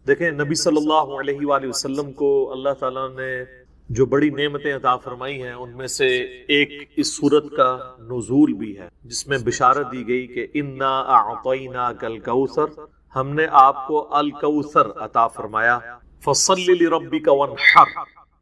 دیکھیں نبی صلی اللہ علیہ وآلہ وسلم کو اللہ تعالیٰ نے جو بڑی نعمتیں عطا فرمائی ہیں ان میں سے ایک اس صورت کا نزول بھی ہے جس میں بشارت دی گئی کہ انا اعطیناک الکوثر، ہم نے آپ کو الکوثر عطا فرمایا، فصل لربک وانحر،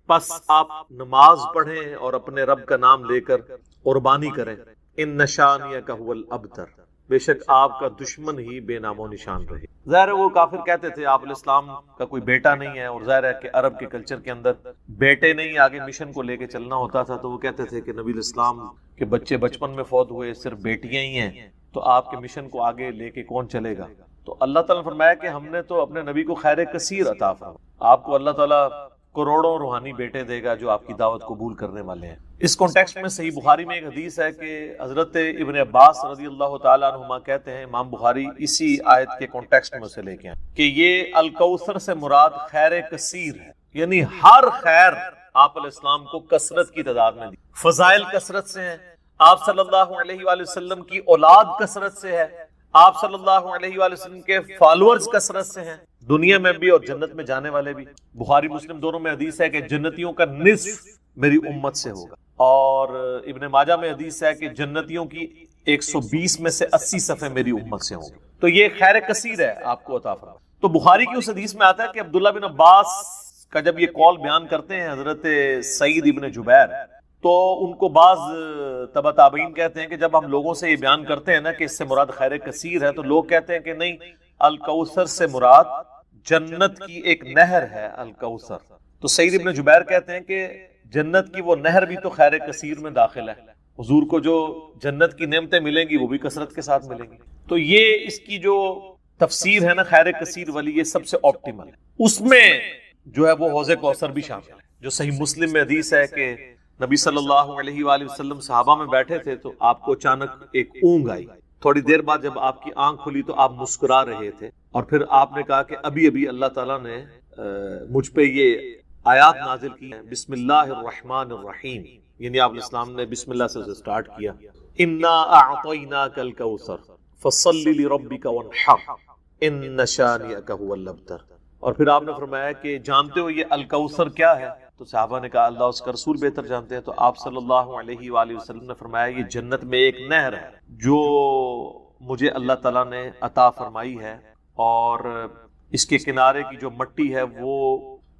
پس آپ نماز پڑھیں اور اپنے رب کا نام لے کر قربانی کریں، ان شانئک هو الابتر، بے شک آپ کا دشمن ہی بے نام و نشان رہے۔ ظاہر ہے وہ کافر کہتے تھے آپ علیہ السلام کا کوئی بیٹا نہیں ہے، اور ظاہر ہے کہ عرب کے کلچر کے اندر بیٹے نہیں آگے مشن کو لے کے چلنا ہوتا تھا، تو وہ کہتے تھے کہ نبی علیہ السلام کے بچے بچپن میں فوت ہوئے، صرف بیٹیاں ہی ہیں، تو آپ کے مشن کو آگے لے کے کون چلے گا؟ تو اللہ تعالیٰ نے فرمایا کہ ہم نے تو اپنے نبی کو خیر کثیر عطا فرمایا، آپ کو اللہ تعالیٰ کروڑوں روحانی بیٹے دے گا جو آپ کی دعوت قبول کرنے والے ہیں۔ اس کانٹیکسٹ میں صحیح بخاری میں ایک حدیث ہے کہ حضرت ابن عباس رضی اللہ تعالیٰ عنہما کہتے ہیں، امام بخاری اسی آیت کے کانٹیکسٹ میں سے لے کے ہیں کہ یہ الکوثر سے مراد خیر کثیر ہے، یعنی ہر خیر آپ علیہ السلام کو کثرت کی تعداد میں دی، فضائل کثرت سے ہیں، آپ صلی اللہ علیہ وآلہ وسلم کی اولاد کثرت سے ہے، آپ صلی اللہ علیہ وآلہ وسلم کے فالورز کثرت سے ہیں، دنیا میں بھی اور جنت میں جانے والے بھی۔ بخاری مسلم دونوں میں حدیث ہے کہ جنتیوں کا نصف میری امت سے ہوگا، اور ابن ماجہ میں حدیث ہے کہ جنتیوں کی 120 میں سے 80 صفحے میری امت سے ہوں گے، تو یہ خیر کثیر ہے آپ کو عطا فرمایا۔ تو بخاری کی اس حدیث میں آتا ہے کہ عبداللہ بن عباس کا جب یہ قول بیان کرتے ہیں حضرت سعید ابن جبیر، تو ان کو بعض تبع تابعین کہتے ہیں کہ جب ہم لوگوں سے یہ بیان کرتے ہیں نا کہ اس سے مراد خیر کثیر ہے، تو لوگ کہتے ہیں کہ نہیں، الکوثر سے مراد جنت کی ایک نہر ہے الکوثر۔ تو سعید ابن جبیر کہتے ہیں کہ جنت کی وہ نہر بھی تو خیر کثیر میں داخل ہے، حضور کو جو جنت کی نعمتیں ملیں گی وہ بھی کثرت کے ساتھ ملیں گی۔ تو یہ اس کی جو تفسیر ہے نا خیر کثیر والی، یہ سب سے آپٹیمل ہے، اس میں جو ہے وہ حوض کوثر بھی شامل ہے۔ جو صحیح مسلم میں حدیث ہے کہ نبی صلی اللہ علیہ وآلہ وسلم صحابہ میں بیٹھے تھے تو آپ کو اچانک ایک اونگ آئی، تھوڑی دیر بعد جب آپ کی آنکھ کھلی تو آپ مسکرا رہے تھے، اور پھر آپ نے کہا کہ ابھی ابھی اللہ تعالیٰ نے مجھ پہ یہ آیات نازل کی ہیں، بسم اللہ الرحمن الرحیم، یعنی آپ علیہ السلام نے بسم اللہ سے سٹارٹ کیا، انا اعطیناک الکوثر فصل لربک وانحر ان شانئک هو الابتر۔ اور پھر آپ نے فرمایا کہ جانتے ہو یہ الکوثر کیا ہے؟ تو صحابہ نے کہا اللہ اس کا رسول بہتر جانتے ہیں۔ تو آپ صلی اللہ علیہ وآلہ وسلم نے فرمایا یہ جنت میں ایک نہر ہے جو مجھے اللہ تعالیٰ نے عطا فرمائی ہے، اور اس کے کنارے کی جو مٹی ہے وہ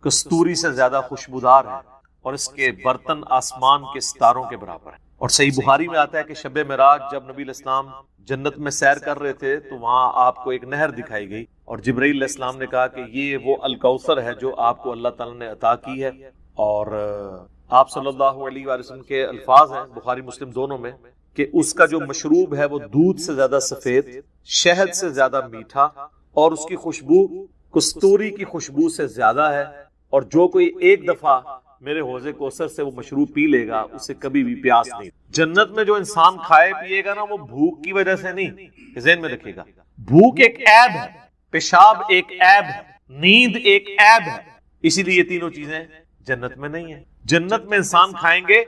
کستوری سے زیادہ خوشبودار ہے، اور اس کے برتن آسمان کے ستاروں کے برابر ہیں۔ اور صحیح بخاری میں آتا ہے کہ شب معراج جب نبی علیہ السلام جنت میں سیر کر رہے تھے تو وہاں آپ کو ایک نہر دکھائی گئی، اور جبرائیل علیہ السلام نے کہا کہ یہ وہ الکوثر ہے جو آپ کو اللہ تعالیٰ نے عطا کی ہے۔ اور آپ صلی اللہ علیہ وآلہ وسلم کے الفاظ ہیں بخاری مسلم دونوں میں کہ اس کا جو مشروب ہے وہ دودھ سے زیادہ سفید، شہد سے زیادہ میٹھا، اور اس کی خوشبو کستوری کی خوشبو سے زیادہ ہے، اور جو کوئی ایک دفعہ میرے حوض کوثر سے وہ مشروب پی لے گا اسے کبھی بھی پیاس نہیں۔ جنت میں جو انسان کھائے پیے گا نا وہ بھوک کی وجہ سے نہیں، ذہن میں رکھے گا، بھوک ایک عیب ہے، پیشاب ایک عیب ہے، نیند ایک عیب ہے، اسی لیے یہ تینوں چیزیں جنت میں نہیں ہیں۔ جنت میں انسان کھائیں گے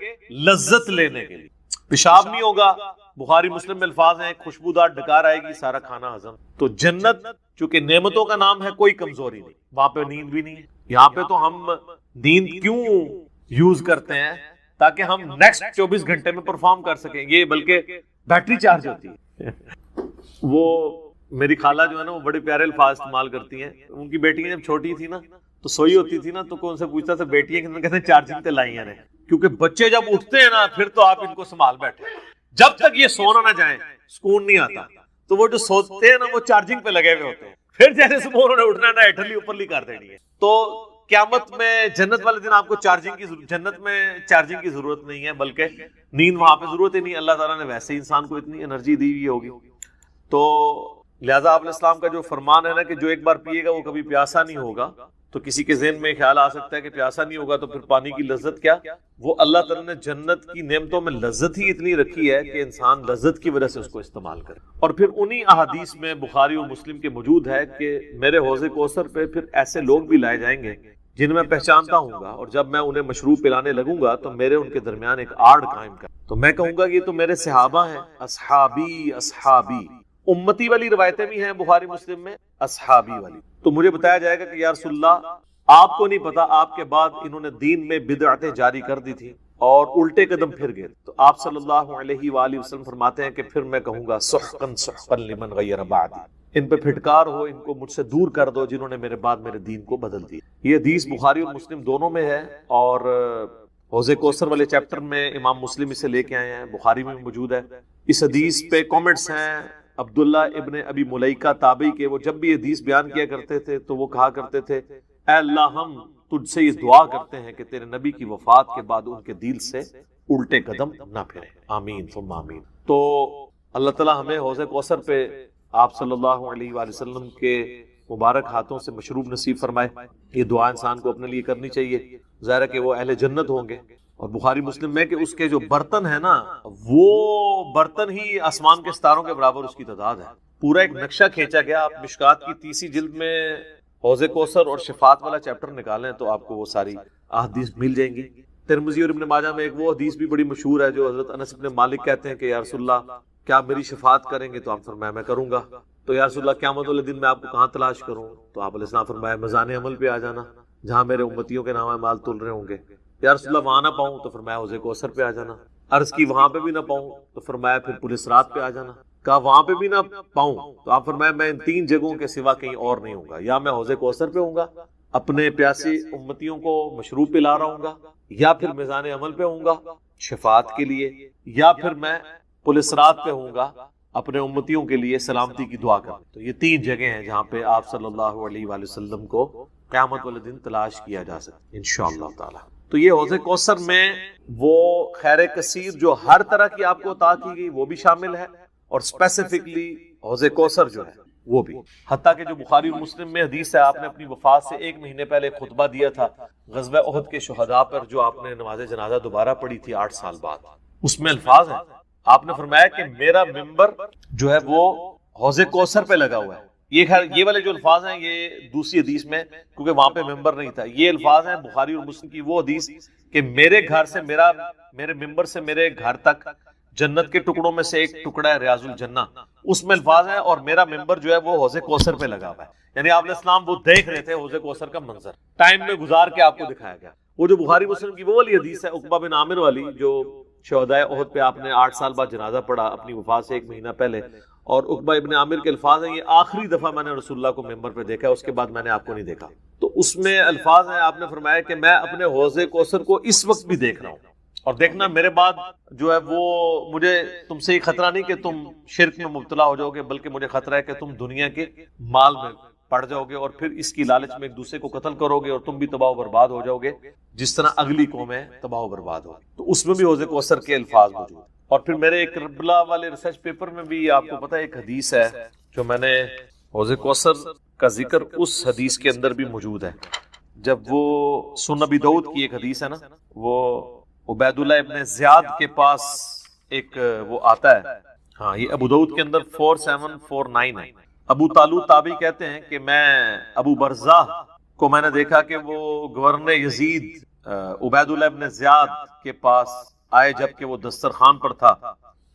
لذت لینے کے لیے، پیشاب نہیں ہوگا، بخاری مسلم میں الفاظ ہیں خوشبودار ڈکار آئے گی، سارا کھانا ہضم۔ تو جنت چونکہ نعمتوں کا نام ہے، کوئی کمزوری نہیں، وہاں پہ نیند بھی نہیں ہے۔ یہاں پہ تو ہم نیند کیوں یوز کرتے ہیں؟ تاکہ ہم نیکسٹ 24 گھنٹے میں پرفارم کر سکیں، یہ بلکہ بیٹری چارج ہوتی ہے۔ وہ میری خالہ جو ہے نا وہ بڑے پیارے الفاظ استعمال کرتی ہیں، ان کی بیٹیاں جب چھوٹی تھی نا تو سوئی ہوتی تھی نا تو کوئی ان سے پوچھتا تھا بیٹیاں کہتے ہیں چارجنگ تے لائی ہیں، کیونکہ بچے جب اٹھتے ہیں نا پھر تو آپ ان کو سنبھال بیٹھے، جب تک یہ سونا نہ جائیں سکون نہیں آتا، تو وہ جو سوتے ہیں نا وہ چارجنگ پہ لگے ہوئے ہوتے ہیں، پھر جیسے صبح انہوں نے اٹھنا نا ہیٹرلی اوپرلی کر دینی ہے۔ تو قیامت میں جنت والے دن آپ کو جنت میں چارجنگ کی ضرورت نہیں ہے، بلکہ نیند وہاں پہ ضرورت ہی نہیں، اللہ تعالیٰ نے ویسے ہی انسان کو اتنی انرجی دی ہوئی ہوگی۔ تو لہٰذا آپ علیہ السلام کا جو فرمان ہے نا کہ جو ایک بار پیے گا وہ کبھی پیاسا نہیں ہوگا، تو کسی کے ذہن میں خیال آ سکتا ہے کہ پیاسا نہیں ہوگا تو پھر پانی کی لذت کیا؟ وہ اللہ تعالیٰ نے جنت کی نعمتوں میں لذت ہی اتنی رکھی ہے کہ انسان لذت کی وجہ سے اس کو استعمال کرے۔ اور پھر انہی احادیث میں بخاری و مسلم کے موجود ہے کہ میرے حوض کوثر پہ پھر ایسے لوگ بھی لائے جائیں گے جن میں پہچانتا ہوں گا، اور جب میں انہیں مشروب پلانے لگوں گا تو میرے ان کے درمیان ایک آڑ قائم کر، تو میں کہوں گا یہ تو میرے صحابہ ہیں، اصحابی اصحابی، امتی والی روایتیں بھی ہیں بخاری مسلم میں، اصحابی والی. تو مجھے بتایا جائے گا کہ یا رسول اللہ آپ کو نہیں پتا آپ کے بعد انہوں نے دین میں بدعتیں جاری کر دی تھی اور الٹے قدم پھر گئے. تو آپ صلی اللہ علیہ وآلہ وسلم فرماتے ہیں کہ پھر میں کہوں گا سحقا سحقا لمن غیر بعدی، ان پہ پھٹکار ہو، ان کو مجھ سے دور کر دو جنہوں نے میرے بعد میرے دین کو بدل دیا. یہ حدیث بخاری اور مسلم دونوں میں ہے، اور حوض کوثر والے چیپٹر میں امام مسلم اسے لے کے آئے ہیں، بخاری میں موجود ہے. اس حدیث پہ کامنٹس ہیں عبداللہ ابن ابی ملیکہ تابعی کے. وہ جب بھی یہ حدیث بیان کیا کرتے تھے تو وہ کہا کرتے تھے اے اللہ ہم تجھ سے یہ دعا کرتے ہیں کہ تیرے نبی کی وفات کے بعد ان کے دل سے الٹے قدم نہ پھرے، آمین ثم آمین. تو اللہ تعالی ہمیں حوض کوثر پہ آپ صلی اللہ علیہ وآلہ وسلم کے مبارک ہاتھوں سے مشروب نصیب فرمائے. یہ دعا انسان کو اپنے لیے کرنی چاہیے. ظاہر ہے کہ وہ اہل جنت ہوں گے. اور بخاری مسلم میں کہ اس کے جو برتن ہیں نا، وہ برتن ہی آسمان کے ستاروں کے برابر اس کی تعداد ہے. پورا ایک نقشہ کھینچا گیا. آپ مشکات کی 30 جلد میں حوض کوثر اور شفاعت والا چیپٹر نکالیں تو آپ کو وہ ساری احادیث مل جائیں گی. ترمذی اور ابن ماجہ میں ایک وہ حدیث بھی بڑی مشہور ہے جو حضرت انس بن مالک کہتے ہیں کہ یا رسول اللہ کیا میری شفاعت کریں گے؟ تو آپ فرمایا میں کروں گا. تو یا رسول اللہ قیامت والے دن میں آپ کو کہاں تلاش کروں؟ تو آپ علیہ السلام فرمایا میزان عمل پہ آ جانا جہاں میرے امتیوں کے نام مال تل رہے ہوں گے. یا رسول اللہ وہاں نہ پاؤں تو فرمایا حوض کوثر پہ آ جانا. عرض کی وہاں پہ بھی نہ پاؤں تو فرمایا پھر پولیس رات پہ آ جانا. کہا وہاں پہ بھی نہ پاؤں تو آپ فرمایا میں ان 3 جگہوں کے سوا کہیں اور نہیں ہوں گا. یا میں حوض کوثر پہ ہوں گا اپنے پیاسی امتیوں کو مشروب پلا رہا ہوں گا، یا پھر میزان عمل پہ ہوں گا شفاعت کے لیے، یا پھر میں پولیس رات پہ ہوں گا اپنے امتیوں کے لیے سلامتی کی دعا کر. تو یہ 3 جگہیں ہیں جہاں پہ آپ صلی اللہ علیہ وآلہ وسلم کو قیامت والے دن تلاش کیا جا سکتا انشاءاللہ تعالی. تو یہ حوض کوثر میں وہ خیر کثیر جو ہر طرح کی آپ کو عطا کی گئی وہ بھی شامل ہے، اور اسپیسیفکلی حوض کوثر جو ہے وہ بھی. حتیٰ کہ جو بخاری اور مسلم میں حدیث ہے، آپ نے اپنی وفات سے 1 مہینے پہلے خطبہ دیا تھا غزوہ احد کے شہداء پر، جو آپ نے نماز جنازہ دوبارہ پڑھی تھی 8 سال بعد. اس میں الفاظ ہیں، آپ نے فرمایا کہ میرا ممبر جو ہے وہ حوض کوثر پہ لگا ہوا ہے. یہ والے جو الفاظ ہیں یہ دوسری حدیث میں، کیونکہ وہاں پہ ممبر نہیں تھا. یہ الفاظ ہیں بخاری اور مسلم کی وہ حدیث کہ میرے گھر سے میرے ممبر سے میرے گھر تک جنت کے ٹکڑوں میں سے ایک ٹکڑا ہے ریاض الجنہ. اس میں الفاظ ہیں اور میرا ممبر جو ہے وہ حوض کوثر پہ لگا ہوا ہے. یعنی آپ علیہ السلام وہ دیکھ رہے تھے حوض کوثر کا منظر، ٹائم میں گزار کے آپ کو دکھایا گیا. وہ جو بخاری مسلم کی وہ والی حدیث ہے عقبہ بن عامر والی، جو شہدائے احد پہ آپ نے 8 سال بعد جنازہ پڑھا اپنی وفات سے 1 مہینہ پہلے. اور عقبہ ابن عامر کے الفاظ ہیں یہ آخری دفعہ میں نے رسول اللہ کو ممبر پہ دیکھا، اس کے بعد میں نے آپ کو نہیں دیکھا. تو اس میں الفاظ ہیں، آپ نے فرمایا کہ میں اپنے حوض کوثر کو اس وقت بھی دیکھ رہا ہوں، اور دیکھنا میرے بعد جو ہے وہ مجھے تم سے یہ خطرہ نہیں کہ تم شرک میں مبتلا ہو جاؤ گے، بلکہ مجھے خطرہ ہے کہ تم دنیا کے مال میں پڑ جاؤ گے اور پھر اس کی لالچ میں ایک دوسرے کو قتل کرو گے اور تم بھی تباہ و برباد ہو جاؤ گے جس طرح اگلی قومیں تباہ و برباد ہو. تو اس میں بھی حوض کوثر کے الفاظ موجود. اور پھر میرے ایک کربلا والے ریسرچ پیپر میں بھی آپ کو پتہ ہے ایک حدیث ہے جو میں نے حوض کوثر کا ذکر اس حدیث کے اندر بھی موجود ہے. جب وہ سنن ابی داؤد کی ایک حدیث ہے نا، وہ عبید اللہ ابن زیاد کے پاس ایک وہ آتا ہے، ہاں یہ ابو داؤد کے اندر 4749 ہے. ابو طالوت تابعی کہتے ہیں کہ میں ابو برزہ کو میں نے دیکھا کہ وہ گورنر یزید عبید اللہ ابن زیاد کے پاس آئے جبکہ وہ دسترخوان پر تھا.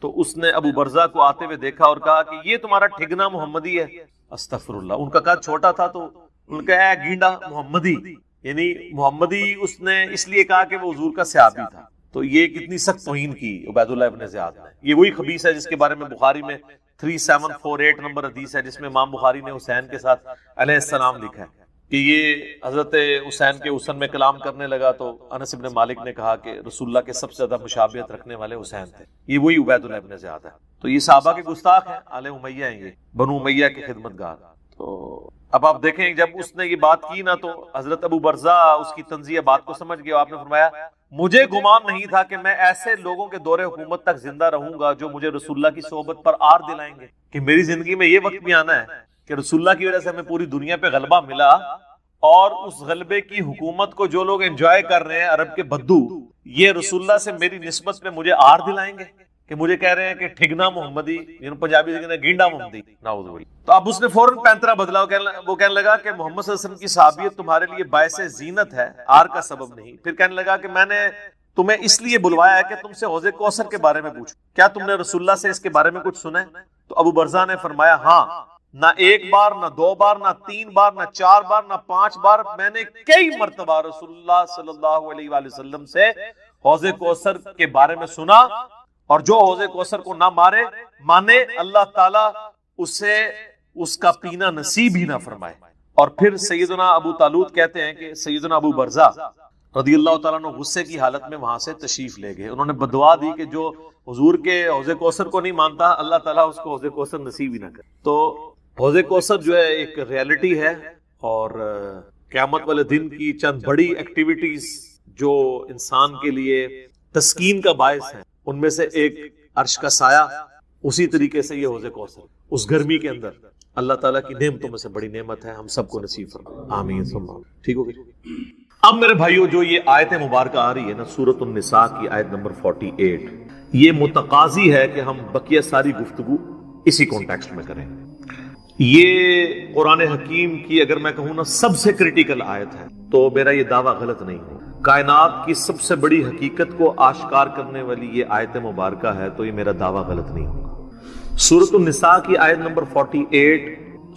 تو اس نے ابو برزہ کو آتے ہوئے دیکھا اور کہا کہ یہ تمہارا ٹھگنا محمدی ہے. استغفر اللہ. ان کا قد چھوٹا تھا تو ان کا اے گینڈا محمدی، یعنی محمدی اس نے اس لیے کہا کہ وہ حضور کا صحابی تھا. تو یہ کتنی سخت توہین کی عبید اللہ ابن زیاد نے. یہ وہی خبیث ہے جس کے بارے میں بخاری میں 3748 نمبر حدیث ہے، جس میں امام بخاری نے حسین کے ساتھ علیہ السلام لکھا ہے کہ یہ حضرت حسین کے حسن میں کلام کرنے لگا تو انس بن مالک نے کہا کہ رسول اللہ کے سب سے زیادہ مشابہت رکھنے والے حسین تھے. یہ وہی عبید اللہ ابن زیاد ہے. تو یہ صحابہ کے گستاخ ہیں، آل امیہ ہیں، یہ بنو امیہ کے خدمتگار. تو اب آپ دیکھیں جب اس نے یہ بات کی نا تو حضرت ابو برزہ اس کی تنزیہ بات کو سمجھ گیا. آپ نے فرمایا مجھے گمان نہیں تھا کہ میں ایسے لوگوں کے دور حکومت تک زندہ رہوں گا جو مجھے رسول اللہ کی صحبت پر آر دلائیں گے، کہ میری زندگی میں یہ وقت بھی آنا ہے کہ رسول اللہ کی وجہ سے ہمیں پوری دنیا پہ غلبہ ملا، اور اس غلبے کی حکومت کو جو لوگ انجوائے کر رہے ہیں عرب کے بدو، یہ رسول اللہ سے میری نسبت میں مجھے آر دلائیں گے کہ مجھے کہہ رہے ہیں کہ ٹھگنا محمدی، پنجابی سے کہتے ہیں گینڈا محمدی. نعوذ باللہ. تو اب اس نے فوراً پینترا بدلا. وہ کہنے لگا کہ محمد صلی اللہ علیہ وسلم کی صحابیت تمہارے لیے باعث زینت ہے، آر کا سبب نہیں. پھر کہنے لگا کہ میں نے تمہیں اس لیے بلوایا ہے کہ تم سے حوض کوثر کے بارے میں پوچھوں، کیا تم نے رسول اللہ سے اس کے بارے میں کچھ سنا ہے؟ تو ابو برزہ نے فرمایا ہاں، نہ ایک بار، نہ دو بار، نہ تین بار، نہ چار بار، نہ 5 بار، میں نے کئی مرتبہ رسول اللہ صلی اللہ علیہ وآلہ وسلم سے حوض کوثر کے بارے میں سنا، اور جو حوض کوثر کو نہ مانے اللہ تعالیٰ اسے اس کا پینا نصیب ہی نہ فرمائے۔ اور پھر سیدنا ابو طالوت کہتے ہیں کہ سیدنا ابو برزہ رضی اللہ تعالیٰ عنہ غصے کی حالت میں وہاں سے تشریف لے گئے۔ انہوں نے بدعا دی کہ جو حضور کے حوض کوثر کو نہیں مانتا اللہ تعالیٰ اس کو حوض کوثر نصیب ہی نہ کرے۔ تو حوض کوثر جو ہے ایک ریالٹی ہے، اور قیامت والے دن کی چند بڑی ایکٹیویٹیز جو انسان کے لیے تسکین کا باعث ہے، ان میں سے ایک عرش کا سایہ، اسی طریقے سے یہ حوض کوثر اس گرمی کے اندر اللہ تعالیٰ کی نعمتوں میں سے بڑی نعمت ہے، ہم سب کو نصیب فرمائے، آمین ثم آمین۔ ٹھیک ہو گئی؟ اب میرے بھائیو جو یہ آیت مبارکہ آ رہی ہے نا، سورۃ النساء کی آیت نمبر 48، یہ متقاضی ہے کہ ہم بقیہ ساری گفتگو اسی کانٹیکسٹ میں کریں۔ یہ قرآن حکیم کی اگر میں کہوں نا سب سے کریٹیکل آیت ہے، تو میرا یہ دعویٰ غلط نہیں ہو۔ کائنات کی سب سے بڑی حقیقت کو آشکار کرنے والی یہ آیت مبارکہ ہے، تو یہ میرا دعویٰ غلط نہیں ہوگا۔ سورۃ النساء کی آیت نمبر 48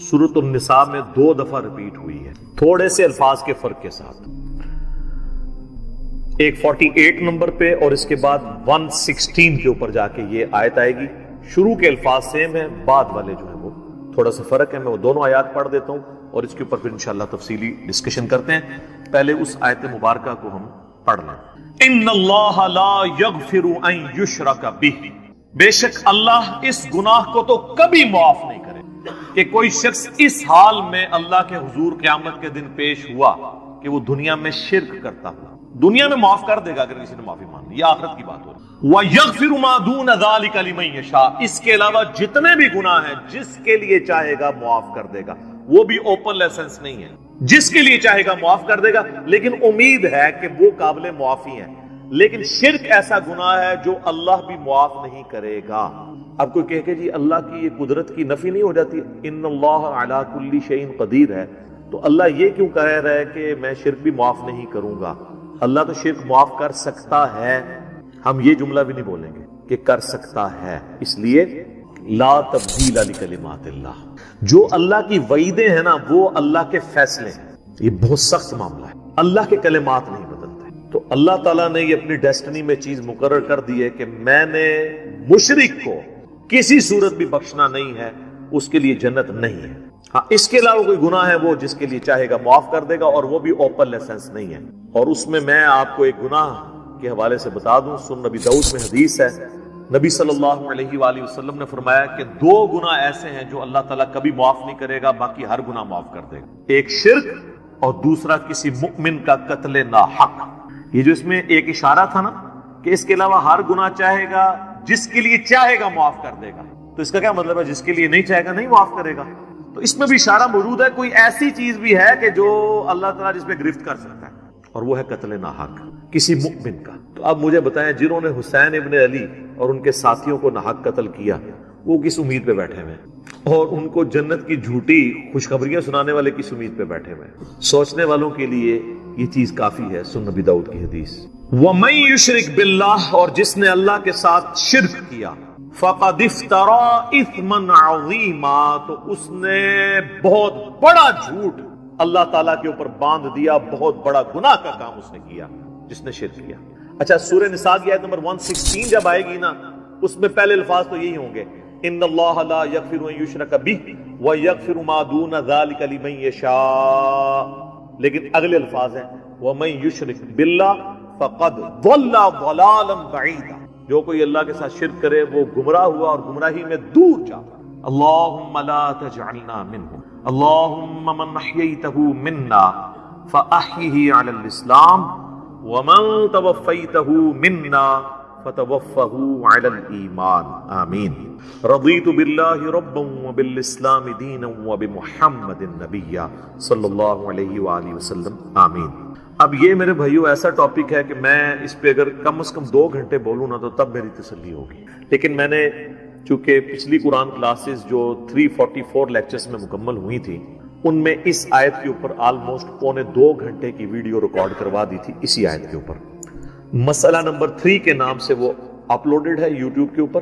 سورۃ النساء میں 2 دفعہ ریپیٹ ہوئی ہے، تھوڑے سے الفاظ کے فرق کے ساتھ۔ ایک 48 نمبر پہ اور اس کے بعد 116 کے اوپر جا کے یہ آیت آئے گی۔ شروع کے الفاظ سیم ہیں، بعد والے جو ہیں وہ تھوڑا سا فرق ہے۔ میں وہ دونوں آیات پڑھ دیتا ہوں اور اس کے اوپر پھر انشاءاللہ تفصیلی ڈسکشن کرتے ہیں۔ پہلے اس آیت مبارکہ کو ہم پڑھ لیں۔ ان اللہ لا یغفر ان یشرک بہ، بے شک اللہ اس گناہ کو تو کبھی معاف نہیں کرے کہ کوئی شخص اس حال میں اللہ کے حضور قیامت کے دن پیش ہوا کہ وہ دنیا میں شرک کرتا ہوا۔ دنیا میں معاف کر دے گا اگر کسی نے معافی مانگی، یہ آخرت کی بات ہو رہی ہے۔ وَيَغْفِرُ مَا دُونَ ذَلِكَ لِمَن يَشَاءُ، اس کے علاوہ جتنے بھی گناہ ہیں جس کے لیے چاہے گا معاف کر دے گا، وہ بھی اوپن لائسنس نہیں ہے، جس کے لیے چاہے گا معاف کر دے گا، لیکن امید ہے کہ وہ قابل معافی ہیں۔ لیکن شرک ایسا گناہ ہے جو اللہ بھی معاف نہیں کرے گا۔ اب کوئی کہے کہ جی اللہ کی یہ قدرت کی نفی نہیں ہو جاتی، ان اللہ علی کل شیء قدیر ہے، تو اللہ یہ کیوں کہہ رہا ہے کہ میں شرک بھی معاف نہیں کروں گا؟ اللہ تو شرک معاف کر سکتا ہے، ہم یہ جملہ بھی نہیں بولیں گے کہ کر سکتا ہے، اس لیے لا تبدیل لکلمات اللہ، جو اللہ کی وعیدیں ہیں نا وہ اللہ کے فیصلے ہیں، یہ بہت سخت معاملہ ہے، اللہ کے کلمات نہیں بدلتے۔ تو اللہ تعالیٰ نے یہ اپنی ڈیسٹنی میں چیز مقرر کر دی ہے کہ میں نے مشرک کو کسی صورت بھی بخشنا نہیں ہے، اس کے لیے جنت نہیں ہے۔ ہاں اس کے علاوہ کوئی گناہ ہے وہ جس کے لیے چاہے گا معاف کر دے گا، اور وہ بھی اوپن لائسنس نہیں ہے۔ اور اس میں آپ کو ایک گناہ کے حوالے سے بتا دوں، سن نبی داؤد میں حدیث ہے، نبی صلی اللہ علیہ وآلہ وسلم نے فرمایا کہ 2 گناہ ایسے ہیں جو اللہ تعالیٰ کبھی معاف نہیں کرے گا، باقی ہر گناہ معاف کر دے گا، ایک شرک اور دوسرا کسی مؤمن کا قتل ناحق۔ یہ جو اس میں ایک اشارہ تھا نا کہ اس کے علاوہ ہر گناہ چاہے گا، جس کے لیے چاہے گا معاف کر دے گا، تو اس کا کیا مطلب ہے؟ جس کے لیے نہیں چاہے گا نہیں معاف کرے گا۔ تو اس میں بھی اشارہ موجود ہے، کوئی ایسی چیز بھی ہے کہ جو اللہ تعالیٰ جس پہ گرفت کر سکتا ہے، اور وہ ہے قتل ناحق کسی مؤمن کا۔ تو اب مجھے بتائیں، جنہوں نے حسین ابن علی اور ان کے ساتھیوں کو ناحق قتل کیا، وہ کس امید پہ بیٹھے ہوئے ہیں؟ اور ان کو جنت کی جھوٹی خوشخبریاں سنانے والے کس امید پہ بیٹھے ہوئے ہیں؟ سوچنے والوں کے لیے یہ چیز کافی ہے۔ سن نبی داؤد کی حدیث، وَمَن يُشْرِكْ بِاللَّهِ، اور جس نے اللہ کے ساتھ شرک کیا، فَقَدِ افْتَرَىٰ إِثْمًا عَظِيمًا، تو اس نے بہت بڑا جھوٹ اللہ تعالیٰ کے اوپر باندھ دیا، بہت بڑا گناہ کا کام اس نے کیا جس نے شرک کیا۔ اچھا سورہ نساء کی آیت نمبر 116 جب آئے گی نا، اس میں پہلے الفاظ تو یہی ہوں گے، ان اللہ لا یغفر ان یشرک بہ ویغفر ما دون ذلک لمن یشاء، لیکن اگلے الفاظ ہیں ومن یشرک باللہ فقد ضل ضلالا بعیدا، جو کوئی اللہ کے ساتھ شرک کرے وہ گمراہ ہوا اور گمراہی میں دور جاتا۔ اللہم لا تجعلنا منہم، اللہم من احییتہ منا فاحیہ علی الاسلام ومن توفیتہ منا فتوفہ علی الایمان، آمین۔ رضیت باللہ ربا وبالاسلام دینا وبمحمد نبیا صلی اللہ علیہ وآلہ وسلم، آمین۔ اب یہ میرے بھائیو ایسا ٹاپک ہے کہ میں اس پہ اگر کم از کم 2 گھنٹے بولوں نا تو تب میری تسلی ہوگی، لیکن میں نے چونکہ پچھلی قرآن کلاسز جو 344 لیکچرز میں مکمل ہوئی تھی، ان میں اس آیت کے اوپر آلموسٹ 1.25 گھنٹے کی ویڈیو ریکارڈ کروا دی تھی اسی آیت کے اوپر۔ مسئلہ نمبر 3 کے نام سے وہ اپلوڈڈ ہے یوٹیوب کے اوپر،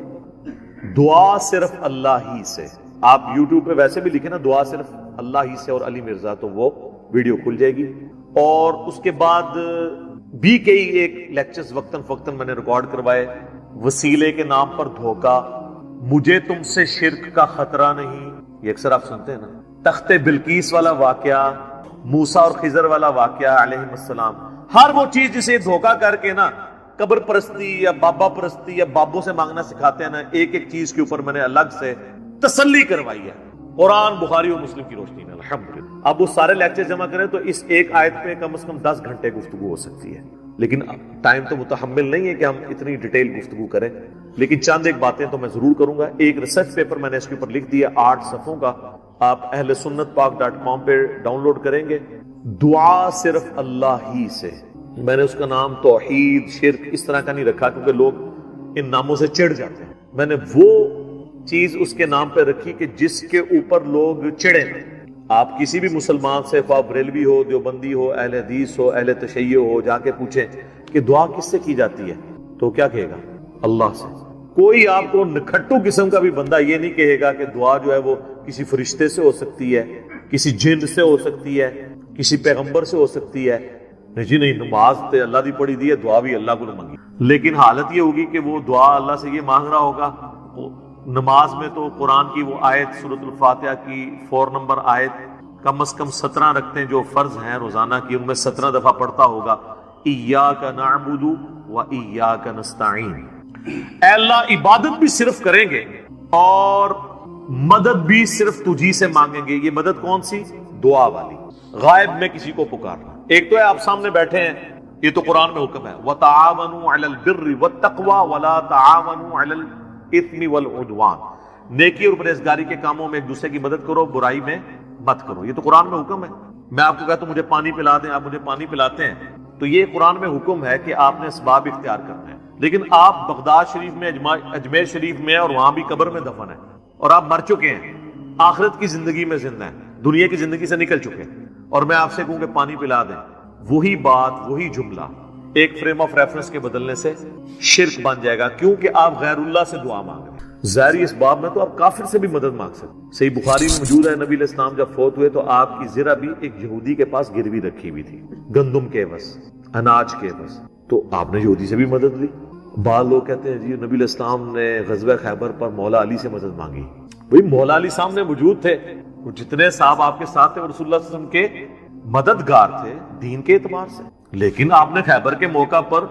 دعا صرف اللہ ہی سے. آپ یوٹیوب پہ ویسے بھی لکھیں نا دعا صرف اللہ ہی سے اور علی مرزا, تو وہ ویڈیو کھل جائے گی. اور اس کے بعد بھی کئی ایک لیکچرز وقتاً فوقتاً میں نے ریکارڈ کروائے. وسیلے کے نام پر دھوکا, مجھے تم سے شرک کا خطرہ نہیں, یہ اکثر آپ سنتے ہیں نا. تخت بلقیس والا واقعہ, موسیٰ اور خضر والا واقعہ علیہ السلام, ہر وہ چیز جسے دھوکا کر کے نا قبر پرستی یا بابا پرستی یا بابوں سے مانگنا سکھاتے ہیں نا, ایک ایک چیز کے اوپر میں نے الگ سے تسلی کروائی ہے قرآن, بخاری اور مسلم کی روشنی میں الحمدللہ. اب وہ سارے لیکچر جمع کریں تو اس ایک آیت پہ کم از کم 10 گھنٹے گفتگو ہو سکتی ہے, لیکن ٹائم تو متحمل نہیں ہے کہ ہم اتنی ڈیٹیل گفتگو کریں. لیکن چند ایک باتیں تو میں ضرور کروں گا. ایک ریسرچ پیپر میں نے اس کے اوپر لکھ دیا 8 صفحوں کا, آپ اہل سنت پاک.com پہ ڈاؤن لوڈ کریں گے. دعا صرف اللہ ہی سے. میں نے اس کا نام توحید شرک اس طرح کا نہیں رکھا کیونکہ لوگ ان ناموں سے چڑھ جاتے ہیں. میں نے وہ چیز اس کے نام پہ رکھی کہ جس کے اوپر لوگ چڑھیں. آپ کسی بھی مسلمان سے, خواہ بریلوی ہو, دیوبندی ہو, اہل حدیث ہو, اہل تشیع ہو, جا کے پوچھیں کہ دعا کس سے کی جاتی ہے تو کیا کہے گا؟ اللہ سے. کوئی آپ کو نکھٹو قسم کا بھی بندہ یہ نہیں کہے گا کہ دعا جو ہے وہ کسی فرشتے سے ہو سکتی ہے, کسی جن سے ہو سکتی ہے, کسی پیغمبر سے ہو سکتی ہے. جی نہیں, نماز تے اللہ دی پڑھی دی ہے, دعا بھی اللہ کو مانگی. لیکن حالت یہ ہوگی کہ وہ دعا اللہ سے یہ مانگ رہا ہوگا. نماز میں تو قرآن کی وہ آیت سورۃ الفاتحہ کی 4 نمبر آیت کم از کم 17 رکھتے ہیں جو فرض ہیں روزانہ کی, ان میں 17 دفعہ پڑھتا ہوگا ایاک نعبد و ایاک نستعین. اے اللہ عبادت بھی صرف کریں گے اور مدد بھی صرف تجھی سے مانگیں گے. یہ مدد کون سی؟ دعا والی, غائب میں کسی کو پکارنا. ایک تو ہے آپ سامنے بیٹھے ہیں, یہ تو قرآن میں حکم ہے وَتَعَاوَنُوا عَلَى الْبِرِّ وَالتَّقْوَى وَلَا تَعَاوَنُوا عَلَى الْإِثْمِ وَالْعُدْوَانِ. نیکی اور پرہیزگاری کے کاموں میں ایک دوسرے کی مدد کرو, برائی میں مت کرو. یہ تو قرآن میں حکم ہے. میں آپ کو کہتا ہوں مجھے پانی پلا دیں, آپ مجھے پانی پلاتے ہیں, تو یہ قرآن میں حکم ہے کہ آپ نے اسباب اختیار کرنا ہے. لیکن آپ بغداد شریف میں, اجمیر شریف میں, اور وہاں بھی قبر میں دفن ہیں, اور آپ مر چکے ہیں, آخرت کی زندگی میں زندہ ہیں, دنیا کی زندگی سے نکل چکے ہیں, اور میں آپ سے کہوں کہ پانی پلا دیں, وہی بات وہی جملہ ایک فریم آف ریفرنس کے بدلنے سے شرک بن جائے گا, کیونکہ آپ غیر اللہ سے دعا مانگ رہے ہیں. ظاہری اسباب میں تو آپ کافر سے بھی مدد مانگ سکتے. صحیح بخاری میں موجود ہے, نبی علیہ السلام جب فوت ہوئے تو آپ کی زرہ بھی ایک یہودی کے پاس گروی رکھی ہوئی تھی, گندم کے عوض, اناج کے عوض, تو آپ نے یہودی سے بھی مدد لی. بعض لوگ کہتے ہیں جی نبی علیہ السلام نے غزوہ خیبر پر مولا علی سے مدد مانگی. بھئی مولا علی سامنے موجود تھے, جتنے صاحب آپ کے ساتھ تھے وہ رسول اللہ صلی اللہ علیہ وسلم کے مددگار تھے دین کے اعتبار سے. لیکن آپ نے خیبر کے موقع پر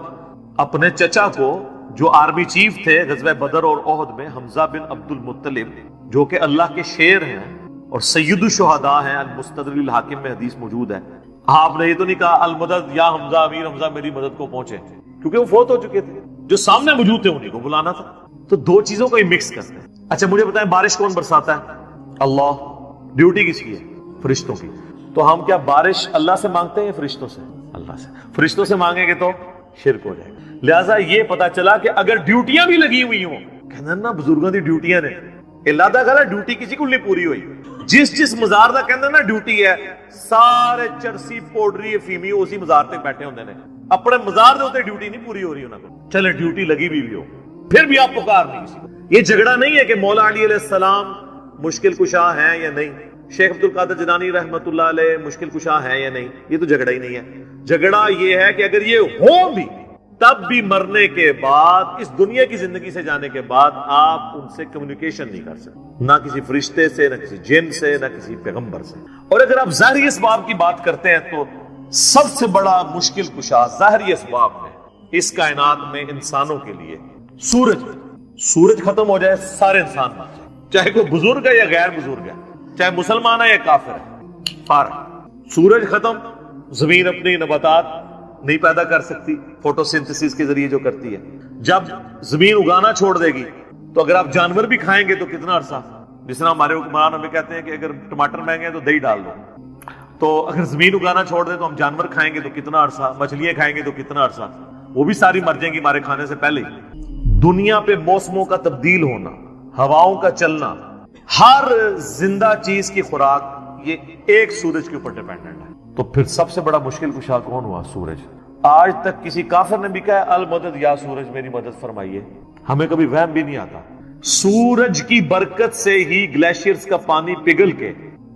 اپنے چچا کو, جو آرمی چیف تھے غزوہ بدر اور احد میں, حمزہ بن عبد المطلب, جو کہ اللہ کے شیر ہیں اور سید الشہداء ہیں, المستدرک الحاکم میں حدیث موجود ہے, آپ نے یہ تو نہیں کہا المدد یا حمزہ, امیر حمزہ میری مدد کو پہنچے, کیونکہ وہ فوت ہو چکے تھے. جو سامنے موجود تھے انہیں کو بلانا تھا. تو دو چیزوں کو ہی مکس کرتے ہیں. اچھا مجھے بتائیں بارش کون برساتا ہے؟ اللہ. ڈیوٹی کس کی ہے؟ فرشتوں کی. تو ہم کیا بارش اللہ سے مانگتے ہیں یا فرشتوں سے؟ اللہ سے. فرشتوں سے مانگیں گے تو شرک ہو جائے گا. لہٰذا یہ پتا چلا کہ اگر ڈیوٹیاں بھی لگی ہوئی ہوں, کہنا نا بزرگوں دی ڈیوٹیاں نے, اللہ دا کہا ڈیوٹی کسی کو نہیں پوری ہوئی. جس مزار دا کہنا نا ڈیوٹی ہے, سارے چرسی پوڈری افیمی اسی مزار تے بیٹھے ہوندے نے, اپنے مزار دے ہوتے ڈیوٹی نہیں پوری ہو رہی انہاں کو. چلے ڈیوٹی لگی بھی ہو پھر بھی آپ پکار نہیں کسی کو. یہ جھگڑا نہیں ہے کہ مولا علی علیہ السلام مشکل کشا ہیں یا نہیں, شیخ عبد القادر جیلانی رحمت اللہ علیہ مشکل کشا ہیں یا نہیں, یہ تو جھگڑا ہی نہیں ہے. جھگڑا یہ ہے کہ اگر یہ ہو بھی تب بھی مرنے کے بعد, اس دنیا کی زندگی سے جانے کے بعد آپ ان سے کمیونیکیشن نہیں کر سکتے, نہ کسی فرشتے سے, نہ کسی جن سے, نہ کسی پیغمبر سے. اور اگر آپ ظاہری اسباب کی بات کرتے ہیں تو سب سے بڑا مشکل کشا ظاہری اسباب میں اس کائنات میں انسانوں کے لیے سورج ختم ہو جائے, سارے انسان مر جائے, چاہے کوئی بزرگ ہے یا غیر بزرگ ہے, چاہے مسلمان ہے یا کافر ہے, فارغ. سورج ختم, زمین اپنی نباتات نہیں پیدا کر سکتی فوٹو سنتھسس کے ذریعے جو کرتی ہے. جب زمین اگانا چھوڑ دے گی تو اگر آپ جانور بھی کھائیں گے تو کتنا عرصہ, جس طرح ہمارے حکمران ہمیں کہتے ہیں کہ اگر ٹماٹر مہنگے ہیں تو دہی ڈال دو, تو اگر زمین اگانا چھوڑ دے تو ہم جانور کھائیں گے تو کتنا عرصہ, مچھلیاں کھائیں گے تو کتنا عرصہ, وہ بھی ساری مر جائیں گی ہمارے کھانے سے پہلے. دنیا پہ موسموں کا تبدیل ہونا, ہواؤں کا چلنا, ہر زندہ چیز کی خوراک, یہ ایک سورج کے اوپر ڈیپینڈنٹ ہے. تو پھر سب سے بڑا مشکل کشا کون ہوا؟ سورج. آج تک کسی کافر نے بھی کہا المدد یا سورج میری مدد فرمائیے, ہمیں کبھی وہم بھی نہیں آتا سورج کی برکت سے ہی گلیشیئرز کا پانی پگھل کے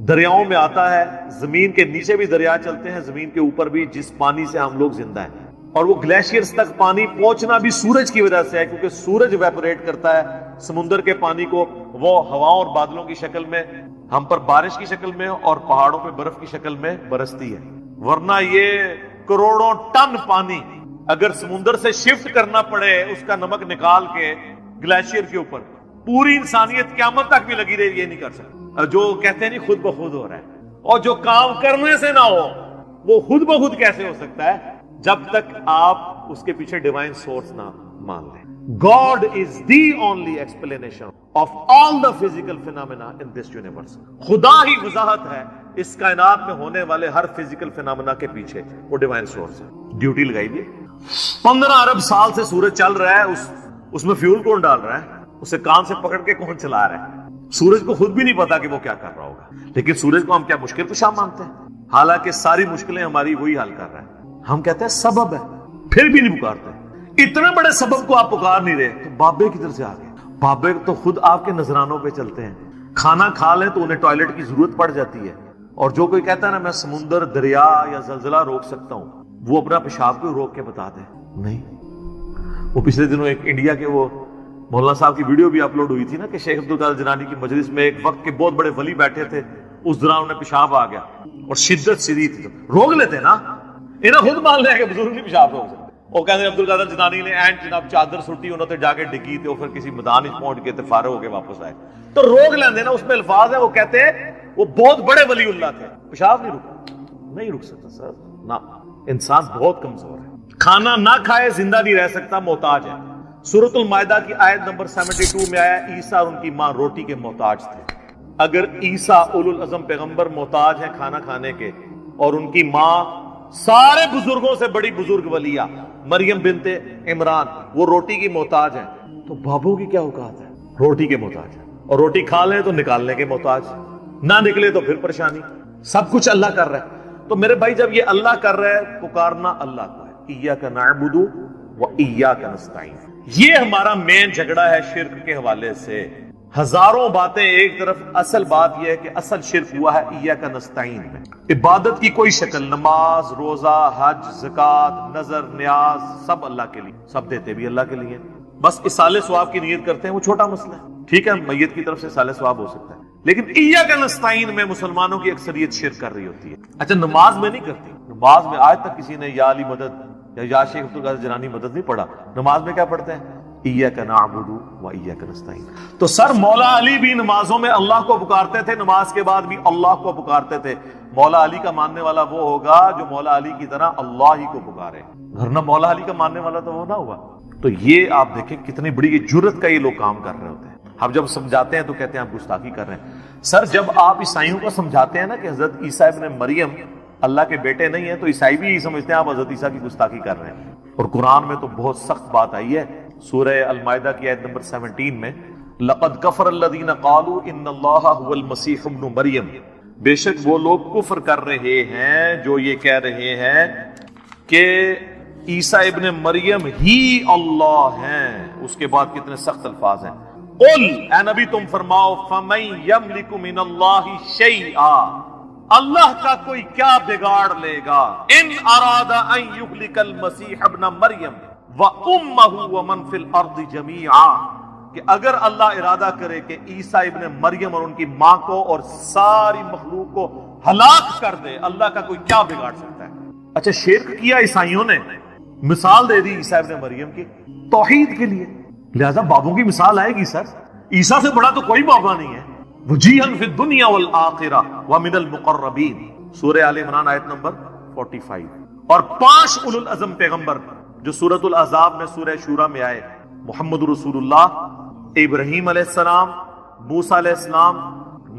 دریاؤں میں آتا ہے. زمین کے نیچے بھی دریا چلتے ہیں, زمین کے اوپر بھی, جس پانی سے ہم لوگ زندہ ہیں. اور وہ گلیشیئرز تک پانی پہنچنا بھی سورج کی وجہ سے ہے, کیونکہ سورج ایویپوریٹ کرتا ہے سمندر کے پانی کو, وہ ہواؤں اور بادلوں کی شکل میں ہم پر بارش کی شکل میں اور پہاڑوں پہ برف کی شکل میں برستی ہے. ورنہ یہ کروڑوں ٹن پانی اگر سمندر سے شفٹ کرنا پڑے اس کا نمک نکال کے گلیشیئر کے اوپر, پوری انسانیت قیامت تک بھی لگی رہی, یہ نہیں کر سکتی. جو کہتے ہیں نہیں خود بخود ہو رہا ہے, اور جو کام کرنے سے نہ ہو وہ خود بخود کیسے ہو سکتا ہے جب تک آپ اس کے پیچھے ڈیوائن سورس نہ مان لیں. God is the only explanation of all the physical phenomena in this universe. خدا ہی وضاحت ہے اس کائنات میں ہونے والے ہر فزیکل فینامنا کے پیچھے, وہ ڈیوائن سورس ہے. ڈیوٹی لگائی دی. 15 ارب سال سے سورج چل رہا ہے, اس میں فیول کون ڈال رہا ہے, اسے کان سے پکڑ کے کون چلا رہا ہے. سورج کو خود بھی نہیں پتا کہ وہ کیا کر رہا ہوگا, لیکن سورج کو ہم کیا مشکل کشا مانتے ہیں, حالانکہ ساری مشکلیں ہماری وہی حل کر رہا ہے. ہم کہتے ہیں سبب ہے, پھر بھی نہیں پکارتے. اتنے بڑے سبب کو آپ پکار نہیں رہے تو بابے کدھر سے آ گئے. بابے تو خود آپ کے نذرانوں پہ چلتے ہیں. کھانا کھا لیں تو انہیں ٹوائلٹ کی ضرورت پڑ جاتی ہے, اور جو کوئی کہتا ہے نا میں سمندر, دریا یا زلزلہ روک سکتا ہوں, وہ اپنا پیشاب کو روک کے بتا دے. نہیں. وہ پچھلے دنوں ایک انڈیا کے وہ مولانا صاحب کی ویڈیو بھی اپلوڈ ہوئی تھی نا کہ شیخ عبدالقادر جیلانی کی مجلس میں ایک وقت کے بہت بڑے ولی بیٹھے تھے, اس دوران انہیں پیشاب آ گیا اور شدت شدید تھی. روک لیتے نا, انہیں خود مان لیا کہ بزرگ نہیں پیشاب روک سکتے. وہ کہتے ہیں عبدالقادر جیلانی نے اینڈ جناب چادر سٹی, انہوں نے جا کے ڈگی تھے, پھر کسی میدان پہنچ گئے تھے, فارغ ہو کے واپس آئے. تو روک لیندے نا, اس میں الفاظ ہے, وہ کہتے ہیں وہ بہت بڑے ولی اللہ تھے, پیشاب نہیں رک سکتا سر نا. انسان بہت کمزور ہے, کھانا نہ کھائے زندہ نہیں رہ سکتا, محتاج ہے. سورۃ المائدہ کی آیت نمبر 72 میں آیا عیسیٰ اور ان کی ماں روٹی کے محتاج تھے. اگر عیسیٰ اولو العزم پیغمبر محتاج ہیں کھانا کھانے کے, اور ان کی ماں سارے بزرگوں سے بڑی بزرگ ولیہ مریم بنت عمران وہ روٹی کی محتاج ہیں, تو بابوں کی کیا اوقات ہے, روٹی کے محتاج ہیں. اور روٹی کھا لیں تو نکالنے کے محتاج, نہ نکلے تو پھر پریشانی. سب کچھ اللہ کر رہا ہے. تو میرے بھائی جب یہ اللہ کر رہا ہے, پکارنا اللہ کو ہے. ایاک نعبد و ایاک نستعین. یہ ہمارا مین جھگڑا ہے شرک کے حوالے سے. ہزاروں باتیں ایک طرف, اصل بات یہ ہے کہ اصل شرک ہوا ہے ایاک نستعین میں. عبادت کی کوئی شکل, نماز, روزہ, حج, زکات, نظر, نیاز, سب اللہ کے لیے, سب دیتے بھی اللہ کے لیے. بس اصالہ ثواب کی نیت کرتے ہیں, وہ چھوٹا مسئلہ ہے. ٹھیک ہے, میت کی طرف سے اصالہ ثواب ہو سکتا ہے, لیکن ایاک نستعین میں مسلمانوں کی اکثریت شرک کر رہی ہوتی ہے. اچھا, نماز میں نہیں کرتی. نماز میں آج تک کسی نے یا علی مدد یا شیخ عبدالقادر جیلانی مدد نہیں پڑھا. نماز میں کیا پڑھتے ہیں, ایاک نعبد و ایاک نستعین. تو سر مولا علی بھی نمازوں میں اللہ کو پکارتے تھے, نماز کے بعد بھی اللہ کو پکارتے تھے. مولا علی کا ماننے والا وہ ہوگا جو مولا علی کی طرح اللہ ہی کو پکارے, ورنہ مولا علی کا ماننے والا تو وہ نہ ہوا. تو یہ آپ دیکھیں کتنی بڑی جرت کا یہ لوگ کام کر رہے ہوتے ہیں. ہم جب سمجھاتے ہیں تو کہتے ہیں آپ گستاخی کر رہے ہیں. سر جب آپ عیسائیوں کو سمجھاتے ہیں نا کہ حضرت عیسیٰ ابن مریم اللہ کے بیٹے نہیں ہیں, تو عیسائی بھی سمجھتے ہیں آپ حضرت عیسیٰ کی گستاخی کر رہے ہیں. اور قرآن میں تو بہت سخت بات آئی ہے. سورہ المائدہ کی آیت نمبر 17 میں لقد کفر الذین قالوا ان اللہ هو المسیح ابن مریم, بے شک وہ لوگ کفر کر رہے ہیں جو یہ کہہ رہے ہیں کہ عیسیٰ ابن مریم ہی اللہ ہیں. اس کے بعد کتنے سخت الفاظ ہیں. قل, اے نبی تم فرماؤ, فمن یملک من اللہ شیئا, اللہ کا کوئی کیا بگاڑ لے گا, ان اراد ان یہلک المسیح ابن مریم وَأُمَّهُ وَمَنْ فِي الْأَرْضِ جَمِيعًا, کہ اگر اللہ ارادہ کرے کہ عیسیٰ ابن مریم اور ان کی ماں کو اور ساری مخلوق کو ہلاک کر دے, اللہ کا کوئی کیا بگاڑ سکتا ہے. اچھا, شرک کیا عیسائیوں نے, مثال دے دی عیسیٰ ابن مریم کی توحید کے لیے, لہذا بابوں کی مثال آئے گی. سر عیسیٰ سے بڑا تو کوئی بابا نہیں ہے. وجیہا فی الدنیا والآخرہ ومن المقربین, سورہ آل عمران آیت نمبر 45. اور 5 اولو العزم پیغمبر جو سورۃ الاحزاب میں سورہ شورى میں آئے, محمد رسول اللہ, ابراہیم علیہ السلام, موسیٰ علیہ السلام,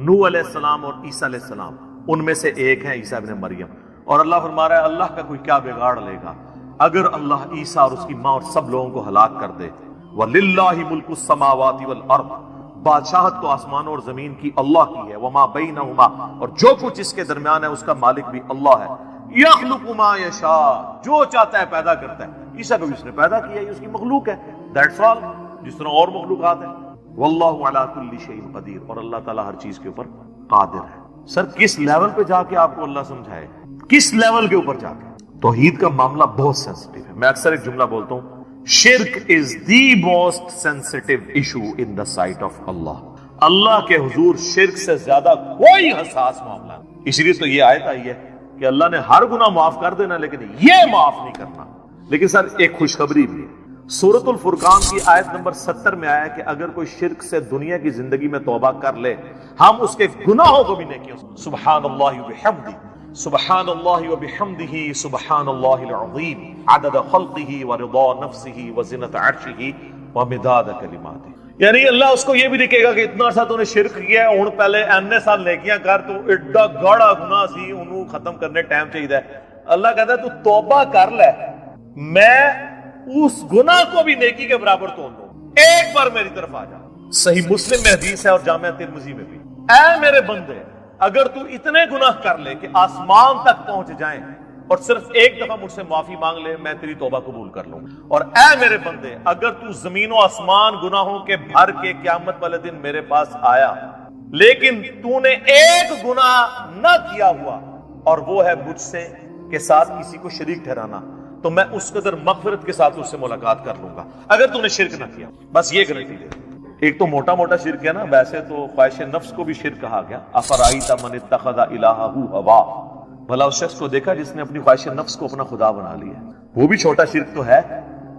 نوح علیہ السلام اور عیسیٰ علیہ السلام, ان میں سے ایک ہے عیسیٰ ابن مریم. اور اللہ فرما رہا ہے اللہ کا کوئی کیا بگاڑ لے گا اگر اللہ عیسیٰ اور اس کی ماں اور سب لوگوں کو ہلاک کر دے. وَلِلَّهِ مُلْكُ السَّمَاوَاتِ وَالْأَرْضِ, بادشاہت تو آسمان اور زمین کی اللہ کی ہے. وَمَا بَيْنَهُمَا, اور جو کچھ اس کے درمیان ہے اس کا مالک بھی اللہ ہے. يَخْلُقُ مَا يَشَاءُ, جو چاہتا ہے پیدا کرتا ہے. عیسیٰ کو اس نے پیدا کیا, یہ اس کی مخلوق ہے, دیٹس آل, جس طرح اور مخلوقات ہیں. واللہ علی کل شیء قدیر، اور اللہ تعالیٰ ہر چیز کے اوپر قادر ہے۔ سر کس لیول پہ جا کے آپ کو اللہ سمجھائے، کس لیول کے اوپر جا کے؟ توحید کا معاملہ بہت سینسٹیو ہے۔ میں اکثر ایک جملہ بولتا ہوں، شرک is the most sensitive issue in the sight of Allah. اللہ کے حضور شرک سے زیادہ کوئی حساس معاملہ نہیں۔ اس لیے تو یہ آیت آئی ہے کہ اللہ نے ہر گناہ معاف کر دینا لیکن یہ معاف نہیں کرنا۔ لیکن سر ایک خوشخبری بھی ہے، سورۃ الفرقان کی آیت نمبر 70 میں آیا کہ اگر کوئی شرک سے دنیا کی زندگی میں توبہ کر لے، ہم اس کے گناہوں کو بھی نیکیوں سے، سبحان اللہ وبحمدہ، سبحان اللہ وبحمدہ، سبحان اللہ العظیم، عدد خلقہ ورضا نفسہ وزنۃ عرشہ ومداد کلماتہ۔ یعنی اللہ اس کو یہ بھی لکھے گا کہ اتنا سا تو نے شرک کیا ہے، ہن پہلے اینے سال نیکیاں کر، تو ایڈا گاڑا گناہ سی، انہوں ختم کرنے ٹائم چاہیے۔ اللہ کہتا ہے تو توبہ کر لے، میں اس گناہ کو بھی نیکی کے برابر تول دوں، ایک بار میری طرف آ جا۔ صحیح مسلم میں حدیث ہے اور جامعہ ترمذی میں بھی، اے میرے بندے اگر تو اتنے گناہ کر لے کہ آسمان تک پہنچ جائیں اور صرف ایک دفعہ مجھ سے معافی مانگ لے، میں تیری توبہ قبول کر لوں، اور اے میرے بندے اگر تو زمین و آسمان گناہوں کے بھر کے قیامت والے دن میرے پاس آیا لیکن تو نے ایک گناہ نہ کیا ہوا اور وہ ہے مجھ سے کے ساتھ کسی کو شریک ٹھہرانا، تو میں اس قدر مغفرت کے ساتھ اس سے ملاقات کر لوں گا اگر تو نے شرک نہ کیا۔ بس یہ گارنٹی دے۔ ایک تو موٹا موٹا شرک ہے نا، ویسے تو خواہش نفس کو بھی شرک کہا گیا، افرائیت من اتخذ الہہ ہوا، بھلا اس شخص کو دیکھا جس نے اپنی خواہش نفس کو اپنا خدا بنا لیا۔ وہ بھی چھوٹا شرک تو ہے،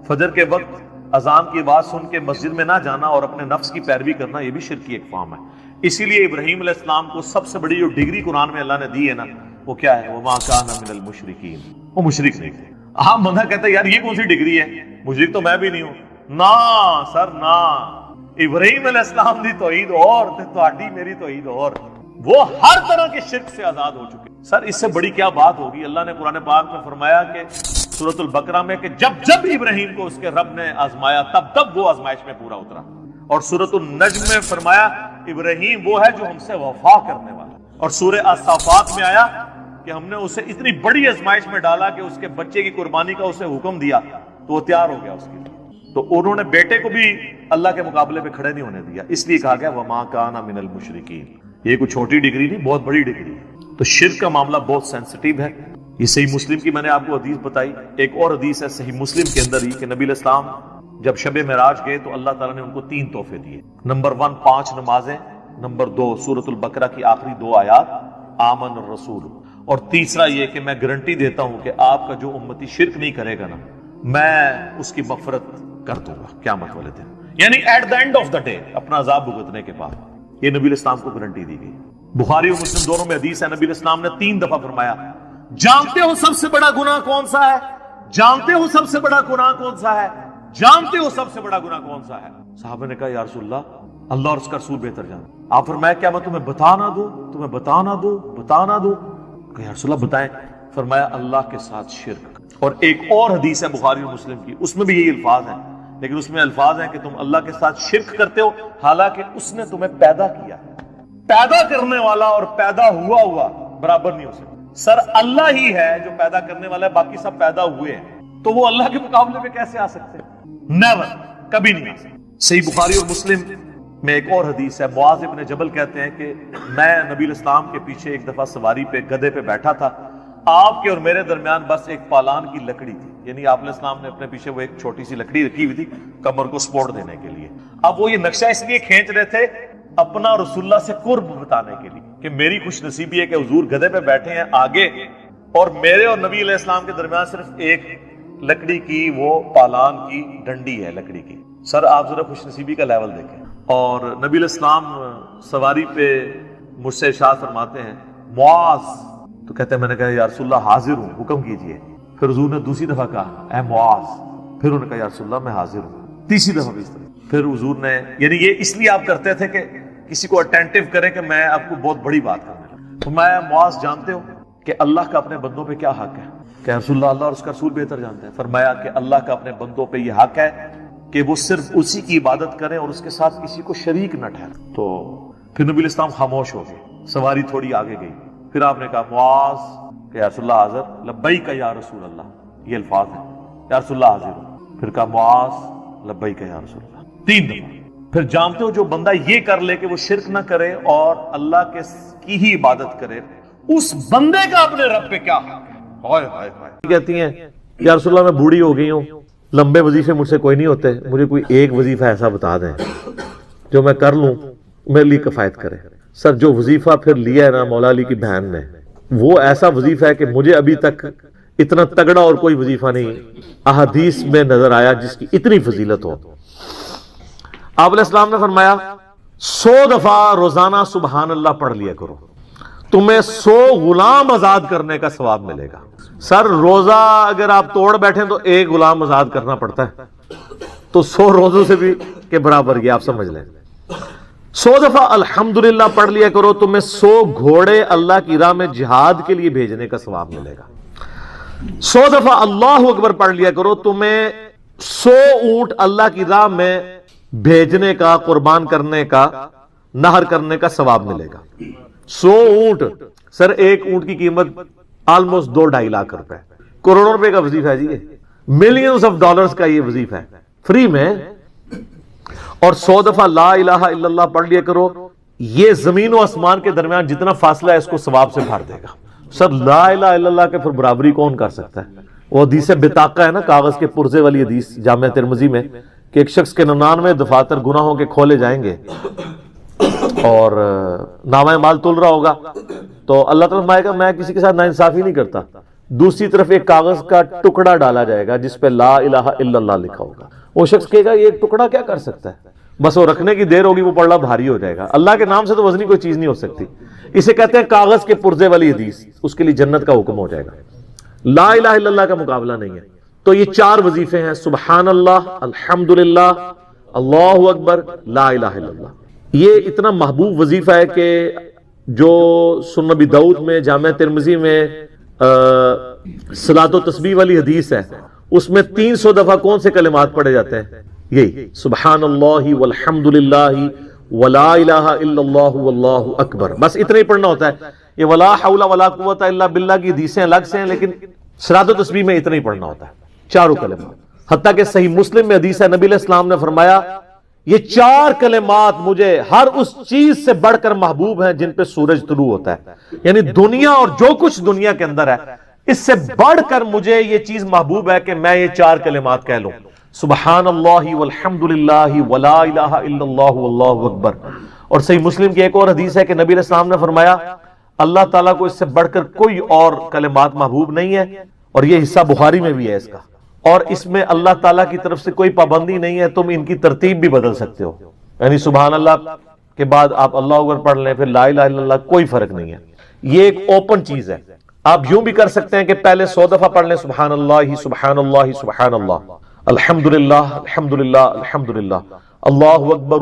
فجر کے وقت اذان کی آواز سن کے مسجد میں نہ جانا اور اپنے نفس کی پیروی کرنا، یہ بھی شرک کی ایک فارم ہے۔ اسی لیے ابراہیم علیہ السلام کو سب سے بڑی جو ڈگری قرآن میں اللہ نے دی ہے نا، وہ کیا ہے؟ وما کان من المشرکین، وہ مشرک نہیں تھے۔ ہاں بندہ کہتا ہے یار یہ کون سی ڈگری ہے، مشرک تو میں بھی نہیں ہوں۔ نا سر نا، ابراہیم علیہ السلام دی توحید اور تہاڈی میری توحید اور، وہ ہر طرح کے شرک سے آزاد ہو چکے۔ سر اس سے بڑی کیا بات ہوگی؟ اللہ نے قرآن پاک میں فرمایا کہ سورۃ البقرہ میں کہ جب جب ابراہیم کو اس کے رب نے آزمایا تب تب وہ آزمائش میں پورا اترا، اور سورۃ النجم میں فرمایا ابراہیم وہ ہے جو ہم سے وفا کرنے والا، اور سورہ الصافات میں آیا کہ ہم نے اسے اتنی بڑی آزمائش میں ڈالا کہ اس کے بچے کی قربانی کا اسے حکم دیا تو وہ تیار ہو گیا اس کے لیے، تو انہوں نے بیٹے کو بھی اللہ کے مقابلے پہ کھڑے نہیں ہونے دیا، اس لیے کہا گیا وما کان من المشرکین۔ یہ کوئی چھوٹی ڈگری نہیں، بہت بڑی ڈگری ہے۔ تو شرک کا معاملہ بہت سینسٹیو ہے۔ یہ صحیح مسلم کی میں نے آپ کو حدیث بتائی، ایک اور حدیث ہے صحیح مسلم کے اندر ہی کہ نبی علیہ السلام جب شب معراج گئے تو اللہ تعالیٰ نے ان کو 3 تحفے دیے۔ نمبر 1 5 نمازیں، نمبر 2 سورۃ البقرہ کی آخری 2 آیات آمن الرسول، اور تیسرا یہ کہ میں گارنٹی دیتا ہوں کہ آپ کا جو امتی شرک نہیں کرے گا نا، میں اس کی مغفرت کر دوں گا قیامت والے دن، یعنی at the end of the day, اپنا عذاب بھگتنے کے بعد۔ یہ نبی علیہ السلام کو گارنٹی دی گئی۔ بخاری اور مسلم دونوں میں حدیث ہے، نبی علیہ السلام نے 3 دفعہ فرمایا جانتے ہو سب سے بڑا گناہ کون سا ہے؟ جانتے ہو سب سے بڑا گناہ کون سا ہے؟ جانتے ہو سب سے بڑا گناہ کون سا ہے؟ صحابہ نے کہا یا رسول اللہ اور اس کا رسول بہتر جانتے۔ آپ فرمایا کیا میں تمہیں بتا نہ دوں؟ تمہیں بتا نہ دوں؟ بتا نہ دوں؟ کہ یا رسول اللہ بتائیں۔ فرمایا اللہ کے ساتھ شرک۔ اور ایک اور حدیث ہے بخاری اور مسلم کی، اس میں بھی یہی الفاظ ہیں، لیکن اس میں الفاظ ہیں کہ تم اللہ کے ساتھ شرک کرتے ہو حالانکہ اس نے تمہیں پیدا کیا ہے۔ پیدا کرنے والا اور پیدا ہوا برابر نہیں ہو سکتا۔ سر اللہ ہی ہے جو پیدا کرنے والا ہے، باقی سب پیدا ہوئے ہیں، تو وہ اللہ کے مقابلے میں کیسے آ سکتے ہیں؟ نیور، کبھی نہیں آ سکتے۔ صحیح بخاری اور مسلم میں ایک اور حدیث ہے، معاذ ابن جبل کہتے ہیں کہ میں نبی علیہ السلام کے پیچھے ایک دفعہ سواری پہ گدھے پہ بیٹھا تھا، آپ کے اور میرے درمیان بس ایک پالان کی لکڑی تھی، یعنی آپ علیہ السلام نے اپنے پیچھے وہ ایک چھوٹی سی لکڑی رکھی ہوئی تھی کمر کو سپورٹ دینے کے لیے۔ اب وہ یہ نقشہ اس لیے کھینچ رہے تھے اپنا رسول اللہ سے قرب بتانے کے لیے کہ میری خوش نصیبی ہے کہ حضور گدھے پہ بیٹھے ہیں آگے، اور میرے اور نبی علیہ السلام کے درمیان صرف ایک لکڑی کی وہ پالان کی ڈنڈی ہے لکڑی کی۔ سر آپ ذرا خوش نصیبی کا لیول دیکھیں۔ اور نبی علیہ السلام سواری پہ مجھ سے ارشاد فرماتے ہیں معاذ، تو کہتے ہیں میں نے کہا یا رسول اللہ حاضر ہوں، حکم کیجئے۔ پھر حضور نے دوسری دفعہ کہا اے معاذ، پھر انہوں نے کہا یا رسول اللہ میں حاضر ہوں، تیسری دفعہ بھی اس طرح۔ پھر حضور نے، یعنی یہ اس لیے آپ کرتے تھے کہ کسی کو اٹینٹیو کریں کہ میں آپ کو بہت بڑی بات کرنے لگا۔ تو میں معاذ جانتے ہو کہ اللہ کا اپنے بندوں پہ کیا حق ہے؟ کہ رسول اللہ اور اس کا رسول بہتر جانتے ہیں۔ فرمایا کہ اللہ کا اپنے بندوں پہ یہ حق ہے کہ وہ صرف اسی کی عبادت کریں اور اس کے ساتھ کسی کو شریک نہ ٹھہریں۔ تو پھر نبی علیہ السلام خاموش ہو گئے، سواری تھوڑی آگے گئی، پھر آپ نے کہا معاذ کہ یا رسول اللہ حاضر، لبیک یا رسول اللہ، یہ الفاظ ہیں، یا رسول اللہ حاضر ہوں۔ پھر کہا معاذ لبیک یا رسول اللہ، 3 دفعہ۔ پھر جانتے ہو جو بندہ یہ کر لے کہ وہ شرک نہ کرے اور اللہ کی ہی عبادت کرے، اس بندے کا اپنے رب پہ کیا حق؟ کہتی ہیں یا رسول اللہ میں بوڑھی ہو گئی ہوں، لمبے وظیفے مجھ سے کوئی نہیں ہوتے، مجھے کوئی ایک وظیفہ ایسا بتا دیں جو میں کر لوں میرے لیے کفایت کرے۔ سر جو وظیفہ پھر لیا ہے نا مولا علی کی بہن نے، وہ ایسا وظیفہ ہے کہ مجھے ابھی تک اتنا تگڑا اور کوئی وظیفہ نہیں احادیث میں نظر آیا جس کی اتنی فضیلت ہو۔ آپ علیہ السلام نے فرمایا 100 دفعہ روزانہ سبحان اللہ پڑھ لیا کرو، تمہیں 100 غلام آزاد کرنے کا ثواب ملے گا۔ سر روزہ اگر آپ توڑ بیٹھیں تو ایک غلام آزاد کرنا پڑتا ہے، تو 100 روزوں سے بھی کے برابر یہ آپ سمجھ لیں۔ 100 دفعہ الحمدللہ پڑھ لیا کرو، تمہیں 100 گھوڑے اللہ کی راہ میں جہاد کے لیے بھیجنے کا ثواب ملے گا۔ 100 دفعہ اللہ اکبر پڑھ لیا کرو، تمہیں 100 اونٹ اللہ کی راہ میں بھیجنے کا، قربان کرنے کا، نہر کرنے کا ثواب ملے گا۔ 100 اونٹ، سر ایک اونٹ کی قیمت آلموسٹ 2-2.5 لاکھ روپے، کروڑوں روپے کا وظیفہ ہے جی، ملینز آف ڈالرز کا یہ وظیفہ ہے فری میں۔ اور 100 دفعہ لا الہ الا اللہ پڑھ لیا کرو، یہ زمین و آسمان کے درمیان جتنا فاصلہ ہے اس کو ثواب سے بھر دے گا۔ سر لا الہ الا اللہ کے پھر برابری کون کر سکتا ہے؟ وہ حدیث بطاقہ ہے نا، کاغذ کے پرزے والی حدیث جامعہ ترمذی میں، کہ ایک شخص کے 99 دفاتر گناہوں کے کھولے جائیں گے اور نامہ مال تل رہا ہوگا تو اللہ تعالیٰ فرمائے گا میں کسی کے ساتھ ناانصافی نہیں کرتا۔ دوسری طرف ایک کاغذ کا ٹکڑا ڈالا جائے گا جس پہ لا الہ الا اللہ لکھا ہوگا۔ وہ شخص کہے گا یہ ایک ٹکڑا کیا کر سکتا ہے، بس وہ رکھنے کی دیر ہوگی، وہ پڑھنا بھاری ہو جائے گا۔ اللہ کے نام سے تو وزنی کوئی چیز نہیں ہو سکتی، اسے کہتے ہیں کاغذ کے پرزے والی حدیث، اس کے لیے جنت کا حکم ہو جائے گا۔ لا الہ الا اللہ کا مقابلہ نہیں ہے۔ تو یہ 4 وظیفے ہیں، سبحان اللہ، الحمدللہ، اللہ اکبر، لا الہ الا اللہ۔ یہ اتنا محبوب وظیفہ ہے کہ جو سنن ابی داؤد میں، جامعہ ترمذی میں صلاۃ و تسبیح والی حدیث ہے، اس میں 300 دفعہ کون سے کلمات پڑھے جاتے ہیں؟ یہی سبحان اللہ والحمدللہ ولا الہ الا اللہ واللہ اکبر، بس اتنا ہی پڑھنا ہوتا ہے۔ یہ ولا حول ولا قوت الا باللہ کی حدیثیں الگ سے ہیں، لیکن صلاۃ و تسبیح میں اتنا ہی پڑھنا ہوتا ہے، 4 کلمات۔ حتیٰ کہ صحیح مسلم میں حدیث ہے، نبی علیہ السلام نے فرمایا یہ 4 کلمات مجھے ہر اس چیز سے بڑھ کر محبوب ہیں جن پہ سورج طلوع ہوتا ہے، یعنی دنیا اور جو کچھ دنیا کے اندر ہے اس سے بڑھ کر مجھے یہ چیز محبوب ہے کہ میں یہ 4 کلمات کہہ لوں، سبحان اللہ والحمدللہ ولا الہ الا اللہ واللہ اکبر۔ اور صحیح مسلم کی ایک اور حدیث ہے کہ نبی علیہ السلام نے فرمایا اللہ تعالیٰ کو اس سے بڑھ کر کوئی اور کلمات محبوب نہیں ہے، اور یہ حصہ بخاری میں بھی ہے اس کا، اور اس میں اللہ تعالیٰ کی طرف سے کوئی پابندی نہیں ہے، تم ان کی ترتیب بھی بدل سکتے ہو، یعنی سبحان اللہ کے بعد آپ اللہ اکبر پڑھ لیں، پھر لا الہ الا اللہ، کوئی فرق نہیں ہے۔ یہ ایک اوپن چیز ہے، آپ یوں بھی کر سکتے ہیں کہ پہلے 100 دفعہ پڑھ لیں سبحان اللہ سبحان اللہ سبحان اللہ، الحمدللہ الحمدللہ الحمدللہ، اللہ اکبر،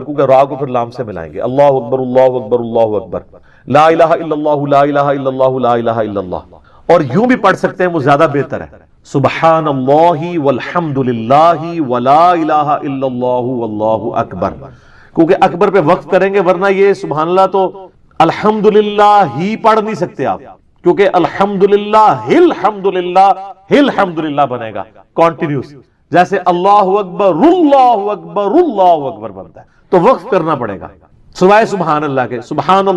کیونکہ را کو پھر لام سے ملائیں گے، اللہ اکبر اللہ اکبر اللہ اکبر، لا الہ الا اللہ لا الہ الا اللہ لا الہ الا اللہ۔ اور یوں بھی پڑھ سکتے ہیں، وہ زیادہ بہتر ہے، سبحان اللہ والحمدللہ ولا الہ الا اللہ واللہ اکبر، کیونکہ اکبر پہ وقف کریں گے، ورنہ یہ سبحان اللہ تو الحمدللہ ہی پڑھ نہیں سکتے آپ، کیونکہ الحمدللہ الحمدللہ بنے گا کانٹینیوس، جیسے اللہ اکبر بنتا ہے، تو وقف کرنا پڑے گا سوائے سبحان اللہ کے۔ سبحان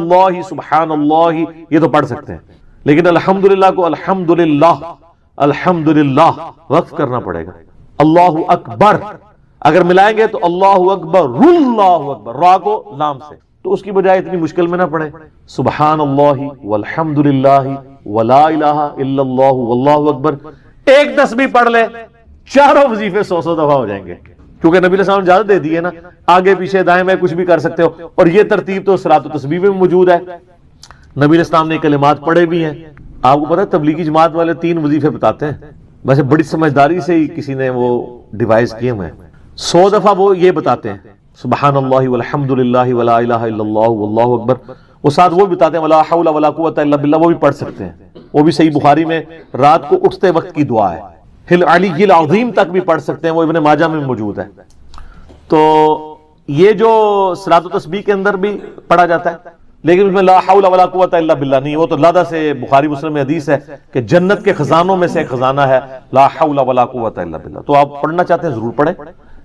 اللہ یہ تو پڑھ سکتے ہیں، لیکن الحمدللہ کو الحمدللہ وقف کرنا پڑے گا۔ اللہ اکبر اگر ملائیں گے تو اللہ اکبر، را کو لام سے، تو اس کی بجائے اتنی مشکل میں نہ پڑے، سبحان اللہ والحمدللہ ولا الہ الا اللہ واللہ اکبر، ایک تسبیح پڑھ لے، 4 وظیفے 100 دفعہ ہو جائیں گے، کیونکہ نبی علیہ السلام نے اجازت دے دی ہے نا، آگے پیچھے دائیں بائیں کچھ بھی کر سکتے ہو، اور یہ ترتیب تو صلاۃ و تسبیح میں موجود ہے۔ نبی علیہ السلام نے کلمات پڑھے بھی ہیں، آپ کو پتہ ہے تبلیغی جماعت والے 3 وظیفے بتاتے ہیں، ویسے بڑی سمجھداری سے ہی کسی نے وہ ڈیوائس کیے ہوئے ہیں۔ 100 دفعہ وہ یہ بتاتے ہیں سبحان اللہ والحمدللہ ولا الہ الا اللہ واللہ اکبر، وہ ساتھ وہ بتاتے ہیں ولا حول ولا قوت الا باللہ، وہ بھی پڑھ سکتے ہیں، وہ بھی صحیح بخاری میں رات کو اٹھتے وقت کی دعا ہے، ہل علی العظیم تک بھی پڑھ سکتے ہیں، وہ ابن ماجہ میں موجود ہے۔ تو یہ جو صلاۃ و تسبیح کے اندر بھی پڑھا جاتا ہے، لیکن اس میں لا حول ولا قوت الا باللہ نہیں، وہ تو لادہ سے بخاری مسلم میں حدیث ہے کہ جنت کے خزانوں میں سے ایک خزانہ ہے لا حول ولا قوت الا باللہ، تو آپ پڑھنا چاہتے ہیں ضرور پڑھیں،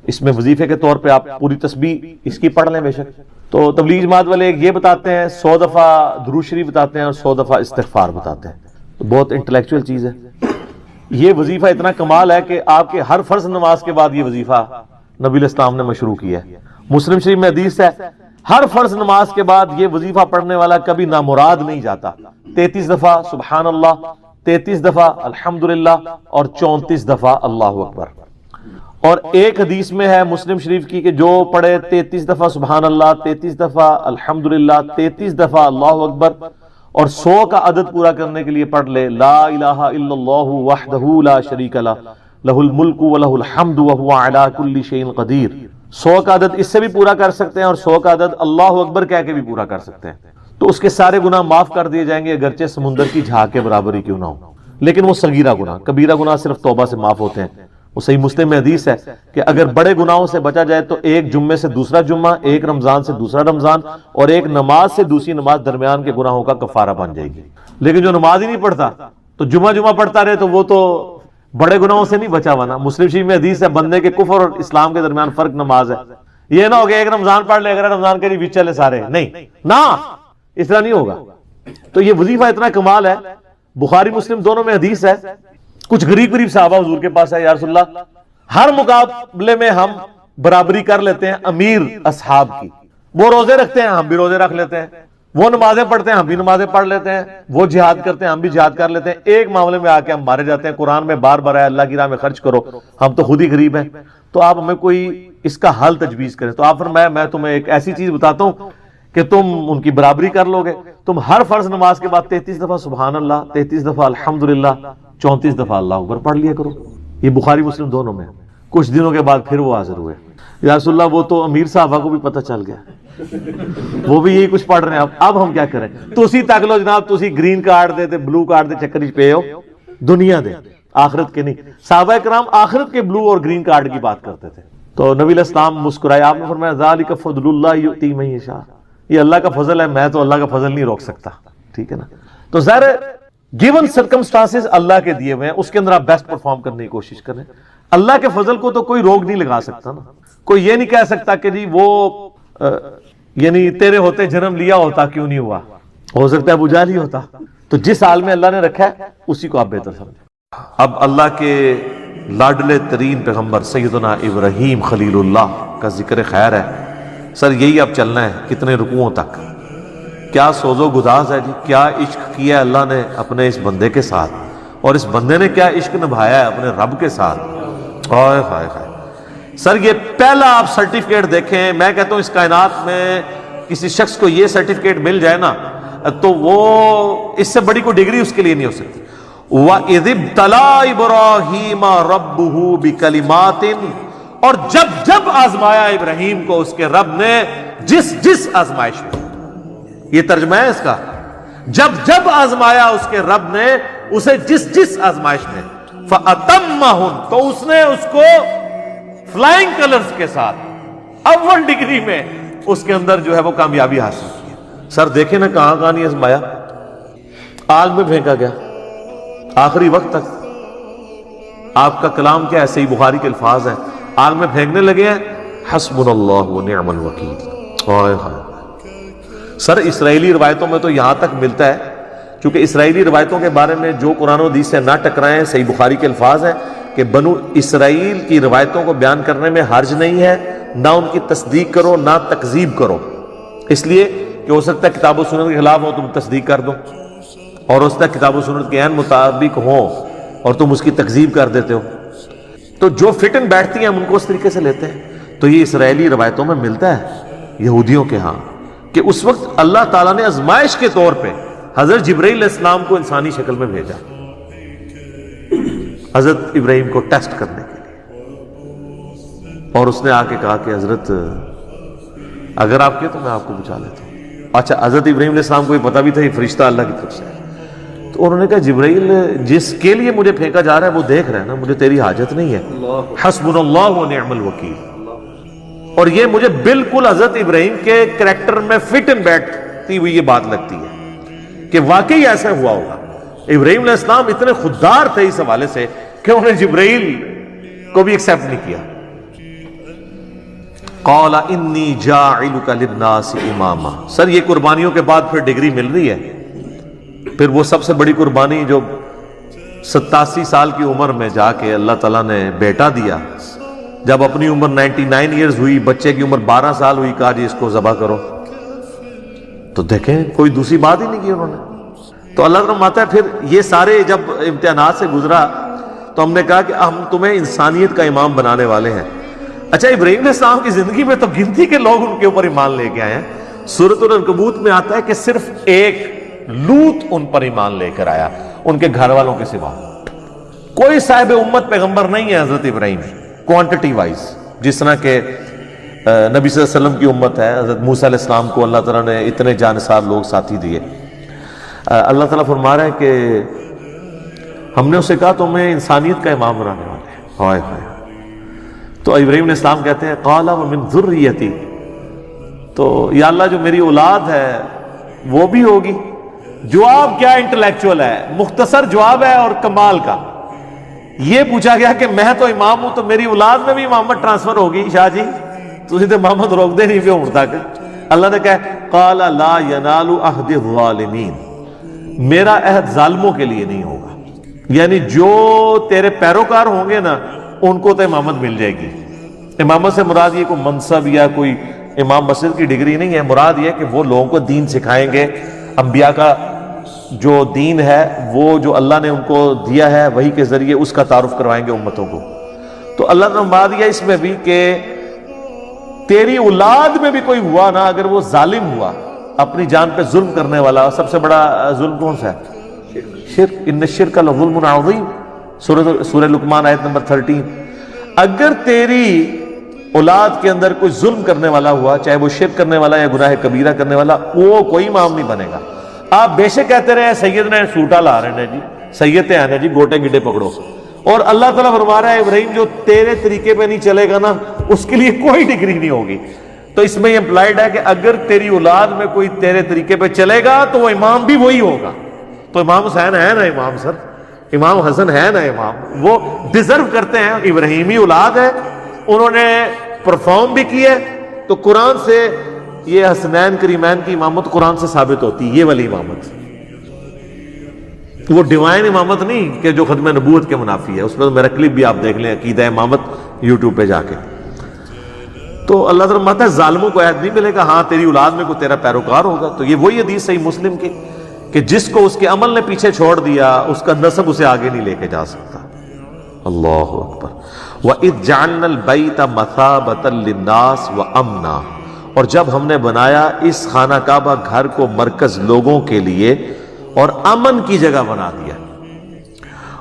اس میں وظیفے کے طور پہ آپ پوری تسبیح اس کی پڑھ لیں بے شک. تو تبلیغ جماعت والے ایک یہ بتاتے ہیں 100 دفعہ درود شریف بتاتے ہیں اور 100 دفعہ استغفار بتاتے ہیں. تو بہت انٹلیکچوئل چیز ہے. یہ وظیفہ اتنا کمال ہے کہ آپ کے ہر فرض نماز کے بعد یہ وظیفہ نبی علیہ السلام نے مشروع کیا ہے. مسلم شریف میں حدیث ہے ہر فرض نماز کے بعد یہ وظیفہ پڑھنے والا کبھی نامراد نہیں جاتا. 33 دفعہ سبحان اللہ، 33 دفعہ الحمدللہ اور 34 دفعہ اللہ اکبر. اور ایک حدیث میں ہے مسلم شریف کی کہ جو پڑھے 33 دفعہ سبحان اللہ، 33 دفعہ الحمدللہ، 33 دفعہ اللہ اکبر اور 100 کا عدد پورا کرنے کے لیے پڑھ لے لا الہ الا اللہ وحدہ لا شریک لہ لہ الملک ولہ الحمد وہو علی کل شیء قدیر. 100 کا عدد اس سے بھی پورا کر سکتے ہیں اور 100 کا عدد اللہ اکبر کہہ کے بھی پورا کر سکتے ہیں. تو اس کے سارے گناہ معاف کر دیے جائیں گے اگرچہ سمندر کی جھاگ کے برابر ہی کیوں نہ ہو. لیکن وہ صغیرہ گناہ، کبیرہ گناہ صرف توبہ سے معاف ہوتے ہیں. وہ صحیح مسلم میں حدیث ہے کہ اگر بڑے گناہوں سے بچا جائے تو ایک جمعے سے دوسرا جمعہ، ایک رمضان سے دوسرا رمضان اور ایک نماز سے دوسری نماز درمیان کے گناہوں کا کفارہ بن جائے گی. لیکن جو نماز ہی نہیں پڑھتا تو جمعہ پڑھتا رہے تو وہ تو بڑے گناہوں سے نہیں بچا ہوا نا. مسلم شریف میں حدیث ہے بندے کے کفر اور اسلام کے درمیان فرق نماز ہے. یہ نہ ہوگا ایک رمضان پڑھ لے اگر رمضان کے بھی چلے سارے، نہیں نا، اس طرح نہیں ہوگا. تو یہ وظیفہ اتنا کمال ہے، بخاری مسلم دونوں میں حدیث ہے. کچھ غریب صحابہ حضور کے پاس ہے، یا رسول اللہ ہر مقابلے میں ہم برابری کر لیتے ہیں امیر اصحاب کی. وہ روزے رکھتے ہیں ہم بھی روزے رکھ لیتے ہیں، وہ نمازیں پڑھتے ہیں ہم بھی نمازیں پڑھ لیتے ہیں، وہ جہاد کرتے ہیں ہم بھی جہاد کر لیتے ہیں. ایک معاملے میں آ کے ہم مارے جاتے ہیں. قرآن میں بار بار ہے اللہ کی راہ میں خرچ کرو، ہم تو خود ہی غریب ہیں. تو آپ ہمیں کوئی اس کا حل تجویز کریں. تو آپ فرمایا میں تمہیں ایک ایسی چیز بتاتا ہوں کہ تم ان کی برابری کر لو گے. تم ہر فرض نماز کے بعد 33 دفعہ سبحان اللہ، 33 دفعہ الحمدللہ، 34 دفعہ اللہ اکبر پڑھ لیا کرو. یہ بخاری مسلم دونوں میں. کچھ دنوں کے بعد پھر وہ حاضر ہوئے. یا رسول اللہ وہ تو امیر صحابہ کو بھی پتہ چل گیا، وہ بھی یہی کچھ پڑھ رہے ہیں. اب ہم کیا کریں؟ تسی تک لو جناب، تسی گرین کارڈ دے تے بلو کارڈ دے چکر پہ ہو، دنیا دے آخرت کے نہیں. صحابہ کرام آخرت کے بلو اور گرین کارڈ کی بات کرتے تھے. تو نبی علیہ السلام مسکرائے. آپ نے فرمایا ذالک فضل اللہ یؤتی من یشاء، یہ اللہ کا فضل ہے، میں تو اللہ کا فضل نہیں روک سکتا. ٹھیک ہے نا. تو ظاہر گیون سرکمسٹانسز اللہ کے دیے ہوئے ہیں، اس کے اندر آپ بیسٹ پرفارم کرنے کی کوشش کریں. اللہ کے فضل کو تو کوئی روک نہیں لگا سکتا نا. کوئی یہ نہیں کہہ سکتا کہ جی وہ یعنی تیرے ہوتے جنم لیا ہوتا کیوں نہیں ہوا، ہو سکتا ہے ابو جہل ہی ہوتا. تو جس حال میں اللہ نے رکھا ہے اسی کو آپ بہتر سمجھیں. اب اللہ کے لاڈلے ترین پیغمبر سیدنا ابراہیم خلیل اللہ کا ذکر خیر ہے. سر یہی اب چلنا ہے کتنے رکوعوں تک. کیا سوز و گداز ہے جی، کیا عشق کیا اللہ نے اپنے اس بندے کے ساتھ، اور اس بندے نے کیا عشق نبھایا ہے اپنے رب کے ساتھ. ہائے ہائے ہائے. سر یہ پہلا آپ سرٹیفکیٹ دیکھیں، میں کہتا ہوں اس کائنات میں کسی شخص کو یہ سرٹیفکیٹ مل جائے نا تو وہ اس سے بڑی کوئی ڈگری اس کے لیے نہیں ہو سکتی. وَإِذِ ابْتَلَىٰ إِبْرَاهِيمَ رَبُّهُ بِكَلِمَاتٍ، اور جب آزمایا ابراہیم کو اس کے رب نے جس آزمائش میں. یہ ترجمہ ہے اس کا، جب آزمایا اس کے رب نے اسے جس آزمائش میں. فَأَتَمَّهُمْ، تو اس نے اس کو فلائنگ کلرز کے ساتھ اول ڈگری میں اس کے اندر جو ہے وہ کامیابی حاصل کی. سر دیکھیں نا کہاں نہیں آزمایا، آگ میں پھینکا گیا آخری وقت تک. آپ کا کلام کیا ہے؟ صحیح بخاری کے الفاظ ہیں، آگ میں پھینکنے لگے ہیں حسبنا اللہ ونعم الوکیل. سر اسرائیلی روایتوں میں تو یہاں تک ملتا ہے، چونکہ اسرائیلی روایتوں کے بارے میں جو قرآن و حدیث سے نہ ٹکرائیں، صحیح بخاری کے الفاظ ہیں کہ بنو اسرائیل کی روایتوں کو بیان کرنے میں حرج نہیں ہے، نہ ان کی تصدیق کرو نہ تکذیب کرو. اس لیے کہ ہو سکتا ہے کتاب و سنت کے خلاف ہو تم تصدیق کر دو، اور ہو سکتا ہے کتاب و سنت کے عین مطابق ہو اور تم اس کی تکذیب کر دیتے ہو. تو جو فٹ ان بیٹھتی ہیں ہم ان کو اس طریقے سے لیتے ہیں. تو یہ اسرائیلی روایتوں میں ملتا ہے یہودیوں کے ہاں کہ اس وقت اللہ تعالیٰ نے آزمائش کے طور پہ حضرت جبرائیل علیہ السلام کو انسانی شکل میں بھیجا حضرت ابراہیم کو ٹیسٹ کرنے کے لیے. اور اس نے آ کے کہا کہ حضرت اگر آپ کے تو میں آپ کو بچا لیتا ہوں. اچھا حضرت ابراہیم علیہ السلام کو یہ پتا بھی تھا یہ فرشتہ اللہ کی طرف سے ہے. تو انہوں نے کہا جبرائیل جس کے لیے مجھے پھینکا جا رہا ہے وہ دیکھ رہا ہے نا، مجھے تیری حاجت نہیں ہے. حسبنا اللہ ونعم الوکیل. اور یہ مجھے بالکل حضرت ابراہیم کے کریکٹر میں فٹ ان بیٹھتی ہوئی یہ بات لگتی ہے کہ واقعی ایسا ہوا ہوگا. ابراہیم علیہ السلام اتنے خوددار تھے اس حوالے سے کہ انہوں نے جبرائیل کو بھی ایکسیپٹ نہیں کیا. قال انی جاعلک للناس اماما. سر یہ قربانیوں کے بعد پھر ڈگری مل رہی ہے. پھر وہ سب سے بڑی قربانی جو 87 سال کی عمر میں جا کے اللہ تعالیٰ نے بیٹا دیا. جب اپنی عمر 99 ایئرز ہوئی، بچے کی عمر 12 سال ہوئی، کہا جی اس کو ذبح کرو. تو دیکھیں کوئی دوسری بات ہی نہیں کی انہوں نے. تو اللہ تعالیٰ فرماتا ہے پھر یہ سارے جب امتحانات سے گزرا تو ہم نے کہا کہ ہم تمہیں انسانیت کا امام بنانے والے ہیں. اچھا ابراہیم علیہ السلام کی زندگی میں تو گنتی کے لوگ ان کے اوپر ایمان لے کے آئے ہیں. سورۃ العنکبوت میں آتا ہے کہ صرف ایک لوط ان پر ایمان لے کر آیا ان کے گھر والوں کے سوا. کوئی صاحب امت پیغمبر نہیں ہے حضرت ابراہیم کوانٹٹی وائز. جس طرح کہ نبی صلی اللہ علیہ وسلم کی امت ہے. حضرت موسیٰ علیہ السلام کو اللہ تعالیٰ نے اتنے جانثار لوگ ساتھی دیے. اللہ تعالیٰ فرما رہا ہے کہ ہم نے اسے کہا تمہیں انسانیت کا امام بنانے والے ہیں. ہائے ہائے. تو ابراہیم علیہ السلام کہتے ہیں قال ومن ذریتی، تو یا اللہ جو میری اولاد ہے وہ بھی ہوگی. جواب کیا انٹلیکچوئل ہے، مختصر جواب ہے اور کمال کا. یہ پوچھا گیا کہ میں تو امام ہوں تو میری اولاد میں بھی امامت ٹرانسفر ہوگی. شاہ جی تسی تے محمد روک دے نہیں پہ عمر تک. اللہ نے کہا قال لا ینال عہد الظالمین، میرا عہد ظالموں کے لیے نہیں ہوگا. یعنی جو تیرے پیروکار ہوں گے نا ان کو تو امامت مل جائے گی. امامت سے مراد یہ کوئی منصب یا کوئی امام مسجد کی ڈگری نہیں ہے. مراد یہ کہ وہ لوگوں کو دین سکھائیں گے. انبیاء کا جو دین ہے وہ جو اللہ نے ان کو دیا ہے وہی کے ذریعے اس کا تعارف کروائیں گے امتوں کو. تو اللہ نے بات دیا اس میں بھی کہ تیری اولاد میں بھی کوئی ہوا نا اگر وہ ظالم ہوا، اپنی جان پہ ظلم کرنے والا. سب سے بڑا ظلم کون سا ہے؟ شرک. ان الشرک لظلم عظیم، سورہ لقمان آیت نمبر 13. اگر تیری اولاد کے اندر کوئی ظلم کرنے والا ہوا، چاہے وہ شرک کرنے والا یا گناہ کبیرہ کرنے والا، وہ کوئی امام نہیں بنے گا. آپ بے شک کہتے رہے سید نے سوٹا لا رہے ہیں جی، سید آنے جی گوٹے گڈے پکڑو. اور اللہ تعالیٰ فرما رہا ہے ابراہیم جو تیرے طریقے پہ نہیں چلے گا نا اس کے لیے کوئی ڈگری نہیں ہوگی. تو اس میں یہ امپلائڈ ہے کہ اگر تیری اولاد میں کوئی تیرے طریقے پہ چلے گا تو وہ امام بھی وہی ہوگا. تو امام حسین ہے نا امام، سر امام حسن ہے نا امام، وہ ڈیزرو کرتے ہیں. ابراہیمی اولاد ہے، انہوں نے پرفارم بھی کی ہے. تو قرآن سے یہ حسنین کریمین کی امامت قرآن سے ثابت ہوتی ہے. یہ والی امامت وہ ڈیوائن امامت نہیں کہ جو ختم نبوت کے منافی ہے. اس میں تو میرا کلپ بھی آپ دیکھ لیں عقیدہ امامت یوٹیوب پہ جا کے. تو اللہ تعالیٰ فرماتا ہے ظالموں کو عہد نہیں ملے گا. ہاں تیری اولاد میں کوئی تیرا پیروکار ہوگا. تو یہ وہی حدیث صحیح مسلم کی کہ جس کو اس کے عمل نے پیچھے چھوڑ دیا اس کا نسب اسے آگے نہیں لے کے جا سکتا. اللہ اکبر. وَإِذْ جَعَلْنَا الْبَيْتَ مَثَابَةً لِلنَّاسِ وَأَمْنًا، اور جب ہم نے بنایا اس خانہ کعبہ گھر کو مرکز لوگوں کے لیے اور امن کی جگہ بنا دیا.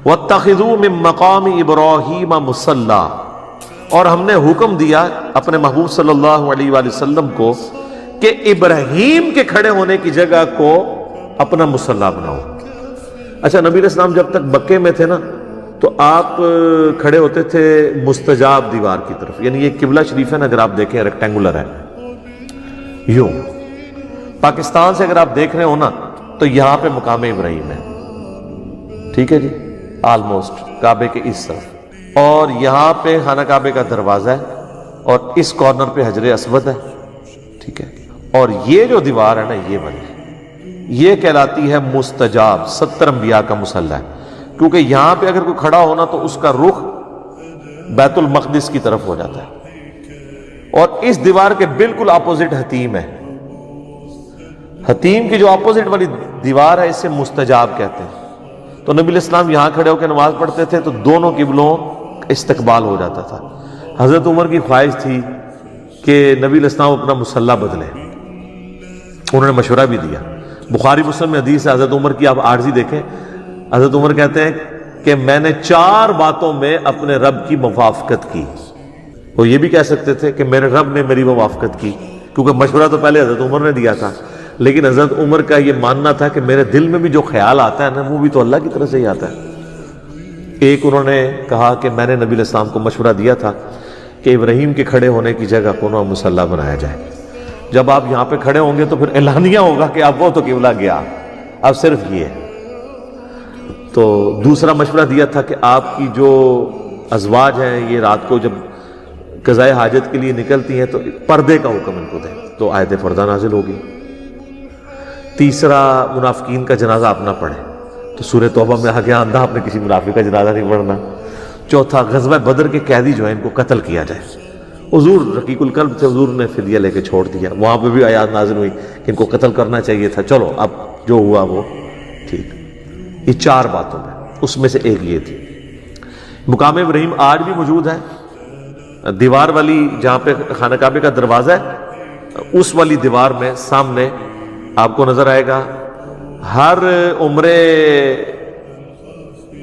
وَاتَّخِذُوا مِن مَّقَامِ إِبْرَاهِيمَ مُصَلًّى، اور ہم نے حکم دیا اپنے محبوب صلی اللہ علیہ وآلہ وسلم کو کہ ابراہیم کے کھڑے ہونے کی جگہ کو اپنا مصلی بناؤ. اچھا نبی علیہ السلام جب تک مکے میں تھے نا تو آپ کھڑے ہوتے تھے مستجاب دیوار کی طرف. یعنی یہ قبلہ شریف ہے نا، اگر آپ دیکھیں ریکٹینگولر ہے یوں. پاکستان سے اگر آپ دیکھ رہے ہو نا تو یہاں پہ مقام ابراہیم ہے، ٹھیک ہے جی، آلموسٹ کعبے کے اس طرف. اور یہاں پہ خانہ کعبے کا دروازہ ہے اور اس کارنر پہ حجر اسود ہے، ٹھیک ہے. اور یہ جو دیوار ہے نا یہ بنی یہ کہلاتی ہے مستجاب. 70 انبیاء کا مصلی ہے، کیونکہ یہاں پہ اگر کوئی کھڑا ہونا تو اس کا رخ بیت المقدس کی طرف ہو جاتا ہے. اور اس دیوار کے بالکل اپوزٹ حتیم ہے. حتیم کی جو اپوزٹ والی دیوار ہے اسے مستجاب کہتے ہیں. تو نبی علیہ السلام یہاں کھڑے ہو کے نماز پڑھتے تھے تو دونوں قبلوں استقبال ہو جاتا تھا. حضرت عمر کی خواہش تھی کہ نبی علیہ السلام اپنا مصلی بدلیں. انہوں نے مشورہ بھی دیا. بخاری مسلم میں حدیث ہے حضرت عمر کی، آپ عارضی دیکھیں. حضرت عمر کہتے ہیں کہ میں نے 4 باتوں میں اپنے رب کی موافقت کی. وہ یہ بھی کہہ سکتے تھے کہ میرے رب نے میری موافقت کی، کیونکہ مشورہ تو پہلے حضرت عمر نے دیا تھا. لیکن حضرت عمر کا یہ ماننا تھا کہ میرے دل میں بھی جو خیال آتا ہے نا وہ بھی تو اللہ کی طرف سے ہی آتا ہے. ایک انہوں نے کہا کہ میں نے نبی علیہ السلام کو مشورہ دیا تھا کہ ابراہیم کے کھڑے ہونے کی جگہ کو نا مصلی بنایا جائے. جب آپ یہاں پہ کھڑے ہوں گے تو پھر اعلانیہ ہوگا کہ اب وہ تو قبلہ گیا، اب صرف یہ ہے. تو دوسرا مشورہ دیا تھا کہ آپ کی جو ازواج ہیں یہ رات کو جب قضائے حاجت کے لیے نکلتی ہیں تو پردے کا حکم ان کو دیں، تو آیت پردہ نازل ہوگی۔ تیسرا، منافقین کا جنازہ آپ نہ پڑھیں، تو سورہ توبہ میں آ گیا اندھا آپ نے کسی منافق کا جنازہ نہیں پڑھنا۔ چوتھا، غزوہ بدر کے قیدی جو ہیں ان کو قتل کیا جائے۔ حضور رقیق القلب تھے، حضور نے فدیہ لے کے چھوڑ دیا، وہاں پہ بھی آیات نازل ہوئی کہ ان کو قتل کرنا چاہیے تھا، چلو اب جو ہوا وہ ٹھیک۔ یہ 4 باتوں میں اس میں سے ایک یہ تھی۔ مقام ابراہیم آج بھی موجود ہے، دیوار والی جہاں پہ خانہ کعبہ کا دروازہ ہے، اس والی دیوار میں سامنے آپ کو نظر آئے گا ہر عمرے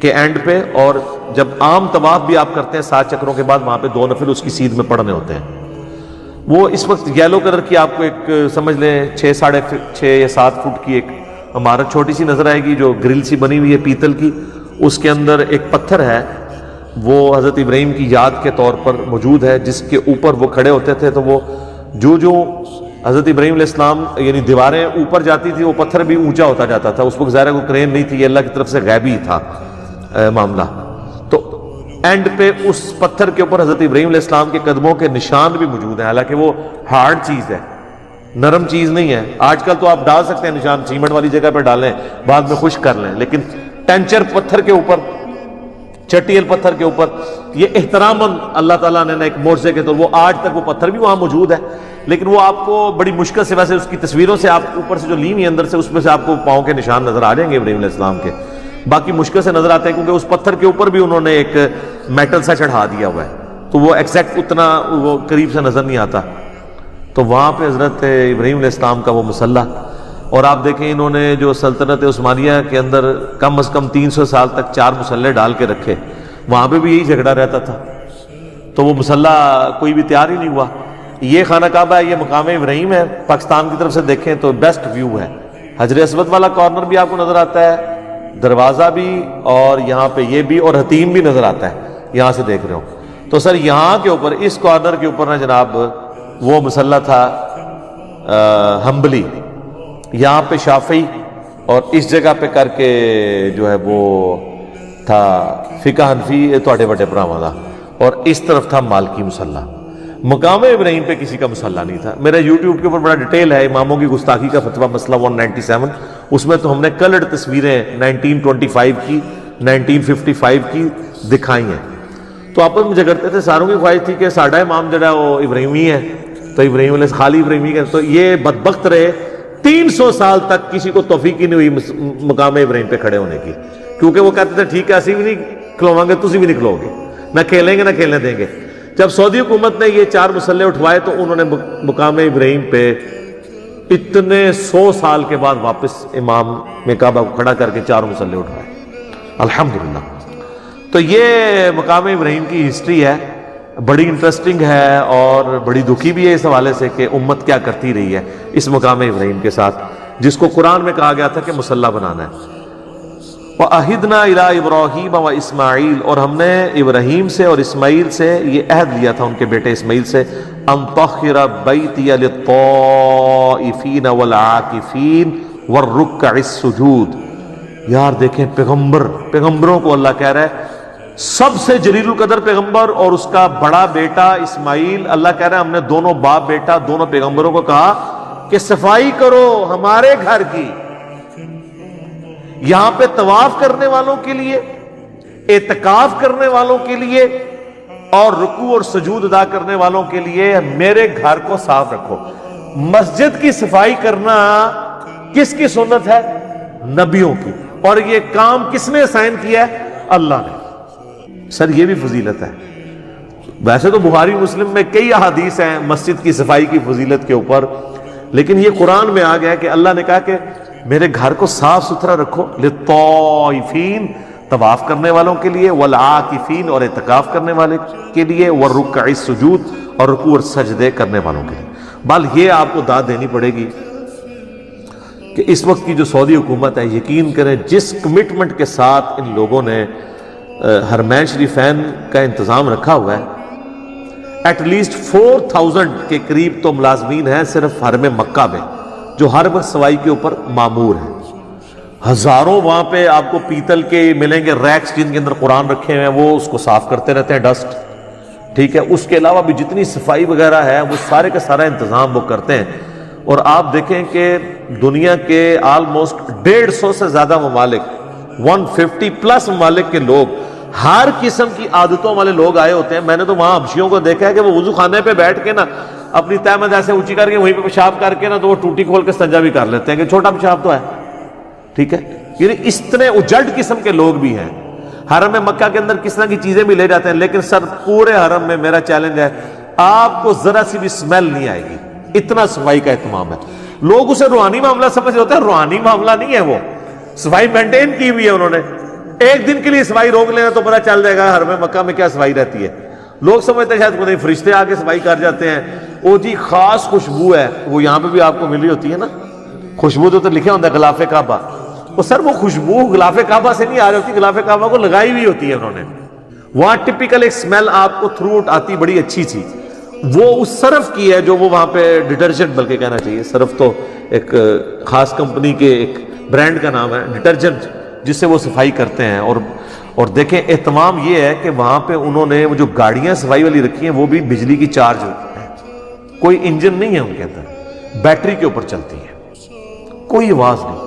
کے اینڈ پہ، اور جب عام طواف بھی آپ کرتے ہیں 7 چکروں کے بعد، وہاں پہ 2 نفل اس کی سیدھ میں پڑھنے ہوتے ہیں۔ وہ اس وقت یلو کلر کی آپ کو ایک سمجھ لیں 6 یا 7 فٹ کی ایک عمارت چھوٹی سی نظر آئے گی جو گرل سی بنی ہوئی ہے پیتل کی، اس کے اندر ایک پتھر ہے، وہ حضرت ابراہیم کی یاد کے طور پر موجود ہے، جس کے اوپر وہ کھڑے ہوتے تھے، تو وہ جو حضرت ابراہیم علیہ السلام یعنی دیواریں اوپر جاتی تھی وہ پتھر بھی اونچا ہوتا جاتا تھا۔ اس وقت ظاہر کوئی کرین نہیں تھی، یہ اللہ کی طرف سے غیبی تھا معاملہ۔ تو اینڈ پہ اس پتھر کے اوپر حضرت ابراہیم علیہ السلام کے قدموں کے نشان بھی موجود ہیں، حالانکہ وہ ہارڈ چیز ہے، نرم چیز نہیں ہے۔ آج کل تو آپ ڈال سکتے ہیں نشان، سیمنٹ والی جگہ پہ ڈالیں، بعد میں خشک کر لیں، لیکن ٹینچر پتھر کے اوپر، چٹیل پتھر کے اوپر، یہ احتراماً اللہ تعالیٰ نے ایک معجزے کے طور، وہ آج تک وہ پتھر بھی وہاں موجود ہے، لیکن وہ آپ کو بڑی مشکل سے، ویسے اس کی تصویروں سے آپ اوپر سے جو لی ہوئی اندر سے، اس میں سے آپ کو پاؤں کے نشان نظر آ جائیں گے ابراہیم علیہ السلام کے، باقی مشکل سے نظر آتے ہیں کیونکہ اس پتھر کے اوپر بھی انہوں نے ایک میٹل سا چڑھا دیا ہوا ہے، تو وہ ایگزیکٹ اتنا وہ قریب سے نظر نہیں آتا۔ تو وہاں پہ حضرت ابراہیم علیہ السلام کا وہ مصلی، اور آپ دیکھیں انہوں نے جو سلطنت عثمانیہ کے اندر کم از کم 300 سال تک 4 مصلے ڈال کے رکھے، وہاں پہ بھی یہی جھگڑا رہتا تھا، تو وہ مصلی کوئی بھی تیار ہی نہیں ہوا۔ یہ خانہ کعبہ ہے، یہ مقام ابراہیم ہے، پاکستان کی طرف سے دیکھیں تو بیسٹ ویو ہے، حجر اسود والا کارنر بھی آپ کو نظر آتا ہے، دروازہ بھی، اور یہاں پہ یہ بھی، اور حتیم بھی نظر آتا ہے یہاں سے دیکھ رہے ہو۔ تو سر یہاں کے اوپر اس کارنر کے اوپر نا جناب وہ مصلی تھا حنبلی، یہاں پہ شافعی، اور اس جگہ پہ کر کے جو ہے وہ تھا فقہ حنفی تواڈے وڈے بھراواں دا، اور اس طرف تھا مالکی مصلی۔ مقام ابراہیم پہ کسی کا مصلی نہیں تھا۔ میرا یوٹیوب کے اوپر بڑا ڈیٹیل ہے اماموں کی گستاخی کا فتویٰ مسئلہ 197، اس میں تو ہم نے کلرڈ تصویریں 1925 کی 1955 کی دکھائی ہیں۔ تو آپس میں جھگڑتے تھے، ساروں کی خواہش تھی کہ ساڈا امام جڑا وہ ابراہیمی ہے، تو ابراہیم علیہ خالی ابراہیمی کا، تو یہ بدبخت رہے 300 سال تک کسی کو توفیق ہی نہیں ہوئی مقام ابراہیم پہ کھڑے ہونے کی، کیونکہ وہ کہتے تھے ٹھیک ہے اسی بھی نہیں کھلواؤں گے، تسی بھی نہیں کھلو گے، نہ کھیلیں گے نہ کھیلنے دیں گے۔ جب سعودی حکومت نے یہ 4 مصلے اٹھوائے تو انہوں نے مقام ابراہیم پہ اتنے 100 سال کے بعد واپس امام میں کعبہ کو کھڑا کر کے 4 مصلے اٹھوائے، الحمدللہ۔ تو یہ مقام ابراہیم کی ہسٹری ہے، بڑی انٹرسٹنگ ہے اور بڑی دکھی بھی ہے اس حوالے سے کہ امت کیا کرتی رہی ہے اس مقام ابراہیم کے ساتھ، جس کو قرآن میں کہا گیا تھا کہ مصلی بنانا ہے۔ وَأَحِدْنَا إِلَىٰ إِبْرَاهِيمَ وَإِسْمَاعِيلَ، اور ہم نے ابراہیم سے اور اسماعیل سے یہ عہد لیا تھا، ان کے بیٹے اسماعیل سے، أَن طَهِّرَ بَيْتِيَ لِلطَّائِفِينَ وَالْعَاكِفِينَ وَالرُّكَّعِ السُّجُودِ۔ یار دیکھیں پیغمبروں کو اللہ کہہ رہا ہے، سب سے جلیل القدر پیغمبر اور اس کا بڑا بیٹا اسماعیل، اللہ کہہ رہا ہے ہم نے دونوں باپ بیٹا دونوں پیغمبروں کو کہا کہ صفائی کرو ہمارے گھر کی، یہاں پہ طواف کرنے والوں کے لیے، اعتکاف کرنے والوں کے لیے، اور رکوع اور سجود ادا کرنے والوں کے لیے میرے گھر کو صاف رکھو۔ مسجد کی صفائی کرنا کس کی سنت ہے؟ نبیوں کی، اور یہ کام کس نے اسائن کیا ہے؟ اللہ نے۔ سر یہ بھی فضیلت ہے، ویسے تو بخاری مسلم میں کئی احادیث ہیں مسجد کی صفائی کی فضیلت کے اوپر، لیکن یہ قرآن میں آ گیا ہے کہ اللہ نے کہا کہ میرے گھر کو صاف ستھرا رکھو، للطائفین طواف کرنے والوں کے لیے، والعاکفین اور اعتکاف کرنے والے کے لیے، والرکع السجود اور رکوع اور سجدے کرنے والوں کے لیے۔ بل یہ آپ کو داد دینی پڑے گی کہ اس وقت کی جو سعودی حکومت ہے، یقین کریں جس کمٹمنٹ کے ساتھ ان لوگوں نے حرمین شریفین کا انتظام رکھا ہوا ہے، ایٹ لیسٹ 4000 کے قریب تو ملازمین ہیں صرف حرم مکہ میں جو ہر وقت صفائی کے اوپر مامور ہیں، ہزاروں وہاں پہ آپ کو پیتل کے ملیں گے ریکس جن کے اندر قرآن رکھے ہوئے ہیں، وہ اس کو صاف کرتے رہتے ہیں، ڈسٹ ٹھیک ہے، اس کے علاوہ بھی جتنی صفائی وغیرہ ہے وہ سارے کا سارا انتظام وہ کرتے ہیں. اور آپ دیکھیں کہ دنیا کے آلموسٹ 150 سے زیادہ ممالک، 150 پلس ممالک کے لوگ، ہر قسم کی عادتوں والے لوگ آئے ہوتے ہیں. میں نے تو وہاں حبشیوں کو دیکھا ہے کہ وہ وضو خانے پہ بیٹھ کے نا اپنی تہمت ایسے اونچی کر کے وہیں پہ پیشاب کر کے نا تو وہ ٹوٹی کھول کے استنجا بھی کر لیتے ہیں کہ چھوٹا پیشاب تو ہے. ٹھیک ہے، یعنی اس طرح اجڑ قسم کے لوگ بھی ہیں. حرم مکہ کے اندر کس طرح کی چیزیں بھی لے جاتے ہیں، لیکن سر پورے حرم میں میرا چیلنج ہے آپ کو ذرا سی بھی اسمیل نہیں آئے گی، اتنا صفائی کا اہتمام ہے. لوگ اسے روحانی معاملہ سمجھ ہوتے ہیں، روحانی معاملہ نہیں ہے، وہ صفائی مینٹین کی ہوئی ہے انہوں نے. ایک دن کے لیے صفائی روک لینا تو پتہ چل جائے گا حرم مکہ میں کیا صفائی رہتی ہے. لوگ سمجھتے ہیں شاید کوئی فرشتے آ کے صفائی کر جاتے ہیں. وہ جی خاص خوشبو ہے، وہ یہاں پہ بھی آپ کو ملی ہوتی ہے نا، خوشبو تو لکھے ہوتا ہے غلاف کعبہ. وہ سر وہ خوشبو غلاف کعبہ سے نہیں آ رہی ہوتی، غلاف کعبہ کو لگائی ہوئی ہوتی ہے انہوں نے. وہاں ٹپیکل ایک سمیل آپ کو تھرو آؤٹ آتی، بڑی اچھی تھی. وہ اس صرف کی ہے جو وہ وہاں پہ ڈٹرجنٹ بلکہ کہنا چاہیے، صرف تو ایک خاص کمپنی کے ایک برانڈ کا نام ہے ڈٹرجنٹ، جس سے وہ صفائی کرتے ہیں. اور دیکھیں اہتمام یہ ہے کہ وہاں پہ انہوں نے وہ جو گاڑیاں صفائی والی رکھی ہیں وہ بھی بجلی کی چارج ہوتی ہیں، کوئی انجن نہیں ہے ان کے اندر، بیٹری کے اوپر چلتی ہے، کوئی آواز نہیں.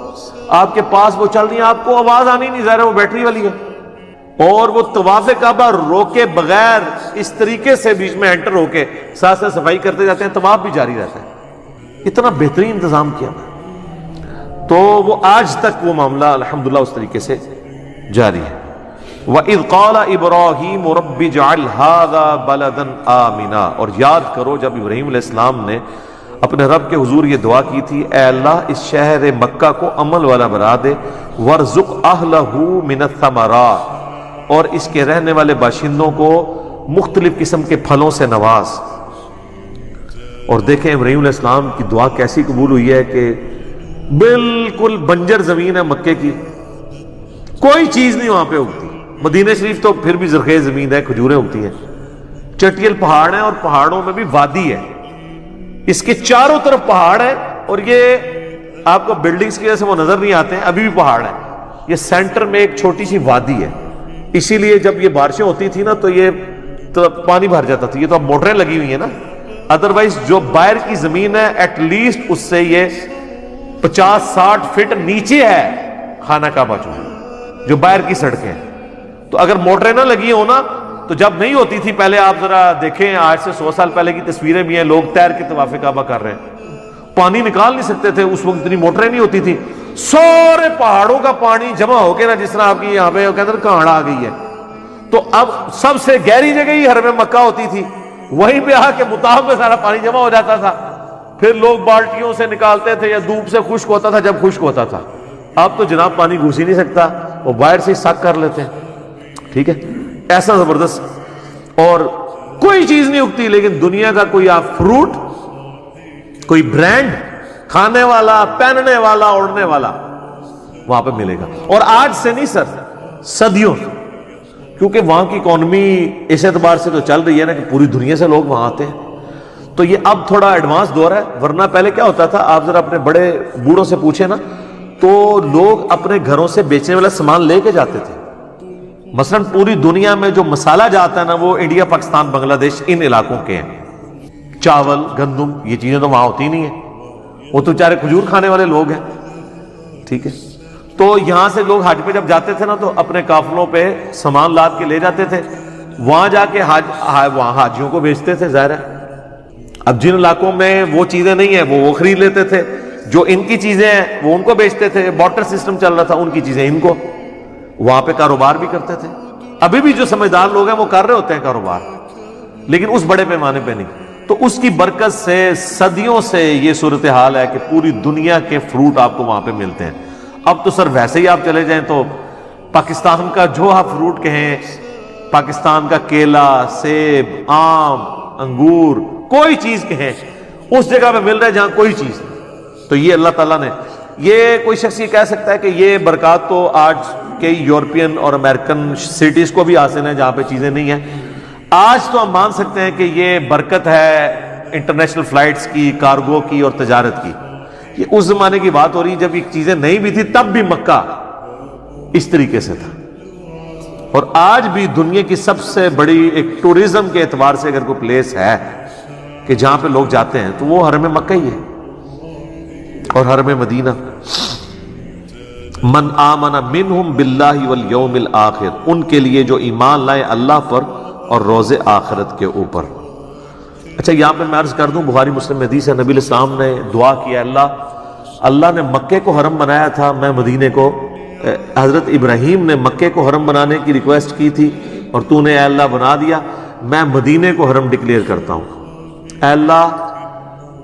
آپ کے پاس وہ چل رہی ہیں، آپ کو آواز آنی نہیں، ظاہر ہے وہ بیٹری والی ہے. اور وہ طواف کعبہ روکے بغیر اس طریقے سے بیچ میں انٹر ہو کے ساتھ ساتھ صفائی کرتے جاتے ہیں، طواف بھی جاری رہتا ہے. اتنا بہترین انتظام کیا ہے. تو وہ آج تک وہ معاملہ الحمدللہ اس طریقے سے جاری ہے. وَإِذْ قَالَ إِبْرَاهِيمُ رَبِّ اجْعَلْ هَذَا بَلَدًا آمِنًا، اور یاد کرو جب ابراہیم علیہ السلام نے اپنے رب کے حضور یہ دعا کی تھی، اے اللہ اس شہر مکہ کو عمل والا بنا دے، وَارْزُقْ أَهْلَهُ مِنَ الثَّمَرَاتِ، اور اس کے رہنے والے باشندوں کو مختلف قسم کے پھلوں سے نواز. اور دیکھیں ابراہیم علیہ السلام کی دعا کیسی قبول ہوئی ہے کہ بالکل بنجر زمین ہے مکے کی، کوئی چیز نہیں وہاں پہ اگتی. مدینہ شریف تو پھر بھی زرخیز زمین ہے، کھجوریں اگتی ہیں. چٹیل پہاڑ ہیں اور پہاڑوں میں بھی وادی ہے، اس کے چاروں طرف پہاڑ ہے. اور یہ آپ کو بلڈنگز کی وجہ سے وہ نظر نہیں آتے ہیں، ابھی بھی پہاڑ ہے. یہ سینٹر میں ایک چھوٹی سی وادی ہے، اسی لیے جب یہ بارشیں ہوتی تھی نا تو یہ پانی بھر جاتا تھا. یہ تو اب موٹریں لگی ہوئی ہیں نا، ادروائز جو باہر کی زمین ہے ایٹ لیسٹ اس سے یہ 50-60 فٹ نیچے ہے خانہ کعبہ جو باہر کی سڑکیں. تو اگر موٹریں نہ لگی ہو نا تو جب نہیں ہوتی تھی پہلے، آپ ذرا دیکھیں آج سے 100 سال پہلے کی تصویریں بھی ہیں، لوگ تیر کے طواف کعبہ کر رہے ہیں، پانی نکال نہیں سکتے تھے اس وقت، اتنی موٹریں نہیں ہوتی تھی. سارے پہاڑوں کا پانی جمع ہو کے نا، جس طرح آپ کی یہاں پہ اندر کہاڑ آ گئی ہے. تو اب سب سے گہری جگہ ہی حرم مکہ ہوتی تھی، وہیں پہ آ کے مطاف میں سارا پانی جمع ہو جاتا تھا. پھر لوگ بالٹیوں سے نکالتے تھے یا دھوپ سے خشک ہوتا تھا جب خشک ہوتا تھا. اب تو جناب پانی گھس ہی نہیں سکتا، وہ باہر سے ہی سک کر لیتے ہیں. ٹھیک ہے، ایسا زبردست. اور کوئی چیز نہیں اگتی، لیکن دنیا کا کوئی آپ فروٹ، کوئی برانڈ کھانے والا، پہننے والا، اوڑھنے والا وہاں پہ ملے گا. اور آج سے نہیں سر، صدیوں سے، کیونکہ وہاں کی اکانومی اس اعتبار سے تو چل رہی ہے نا کہ پوری دنیا سے لوگ وہاں آتے ہیں. تو یہ اب تھوڑا ایڈوانس دور ہے، ورنہ پہلے کیا ہوتا تھا، آپ ذرا اپنے بڑے بوڑھوں سے پوچھیں نا تو لوگ اپنے گھروں سے بیچنے والا سامان لے کے جاتے تھے. مثلا پوری دنیا میں جو مسالہ جاتا ہے نا وہ انڈیا، پاکستان، بنگلہ دیش، ان علاقوں کے ہیں. چاول، گندم، یہ چیزیں تو وہاں ہوتی نہیں ہیں، وہ تو بیچارے کھجور کھانے والے لوگ ہیں. ٹھیک ہے، تو یہاں سے لوگ حج پہ جب جاتے تھے نا تو اپنے قافلوں پہ سامان لاد کے لے جاتے تھے، وہاں جا کے وہاں حاجیوں کو بیچتے تھے. ظاہر ہے اب جن علاقوں میں وہ چیزیں نہیں ہیں وہ خرید لیتے تھے، جو ان کی چیزیں ہیں وہ ان کو بیچتے تھے. بارٹر سسٹم چل رہا تھا، ان کی چیزیں ان کو، وہاں پہ کاروبار بھی کرتے تھے. ابھی بھی جو سمجھدار لوگ ہیں وہ کر رہے ہوتے ہیں کاروبار، لیکن اس بڑے پیمانے پہ نہیں. تو اس کی برکت سے صدیوں سے یہ صورتحال ہے کہ پوری دنیا کے فروٹ آپ کو وہاں پہ ملتے ہیں. اب تو سر ویسے ہی آپ چلے جائیں تو پاکستان کا جو آپ فروٹ کہیں، پاکستان کا کیلا، سیب، آم، انگور، کوئی چیز کہیں اس جگہ پہ مل رہا ہے جہاں کوئی چیز نہیں. تو یہ اللہ تعالیٰ نے، یہ کوئی شخص یہ کہہ سکتا ہے کہ یہ برکات تو آج کئی یورپین اور امریکن سٹیز کو بھی حاصل ہیں جہاں پہ چیزیں نہیں ہیں. آج تو ہم مان سکتے ہیں کہ یہ برکت ہے انٹرنیشنل فلائٹس کی، کارگو کی اور تجارت کی. یہ اس زمانے کی بات ہو رہی جب یہ چیزیں نہیں بھی تھی، تب بھی مکہ اس طریقے سے تھا. اور آج بھی دنیا کی سب سے بڑی ایک ٹورزم کے اعتبار سے اگر کوئی پلیس ہے کہ جہاں پہ لوگ جاتے ہیں تو وہ حرم مکہ ہی ہے اور حرم مدینہ. من آمن منہم باللہ والیوم الآخر، ان کے لیے جو ایمان لائے اللہ پر اور روز آخرت کے اوپر. اچھا یہاں پہ میں عرض کر دوں، بخاری مسلم حدیث ہے، نبی علیہ السلام نے دعا کیا، اللہ نے مکے کو حرم بنایا تھا، میں مدینے کو، حضرت ابراہیم نے مکے کو حرم بنانے کی ریکویسٹ کی تھی اور تو نے اے اللہ بنا دیا، میں مدینے کو حرم ڈکلیئر کرتا ہوں. اے اللہ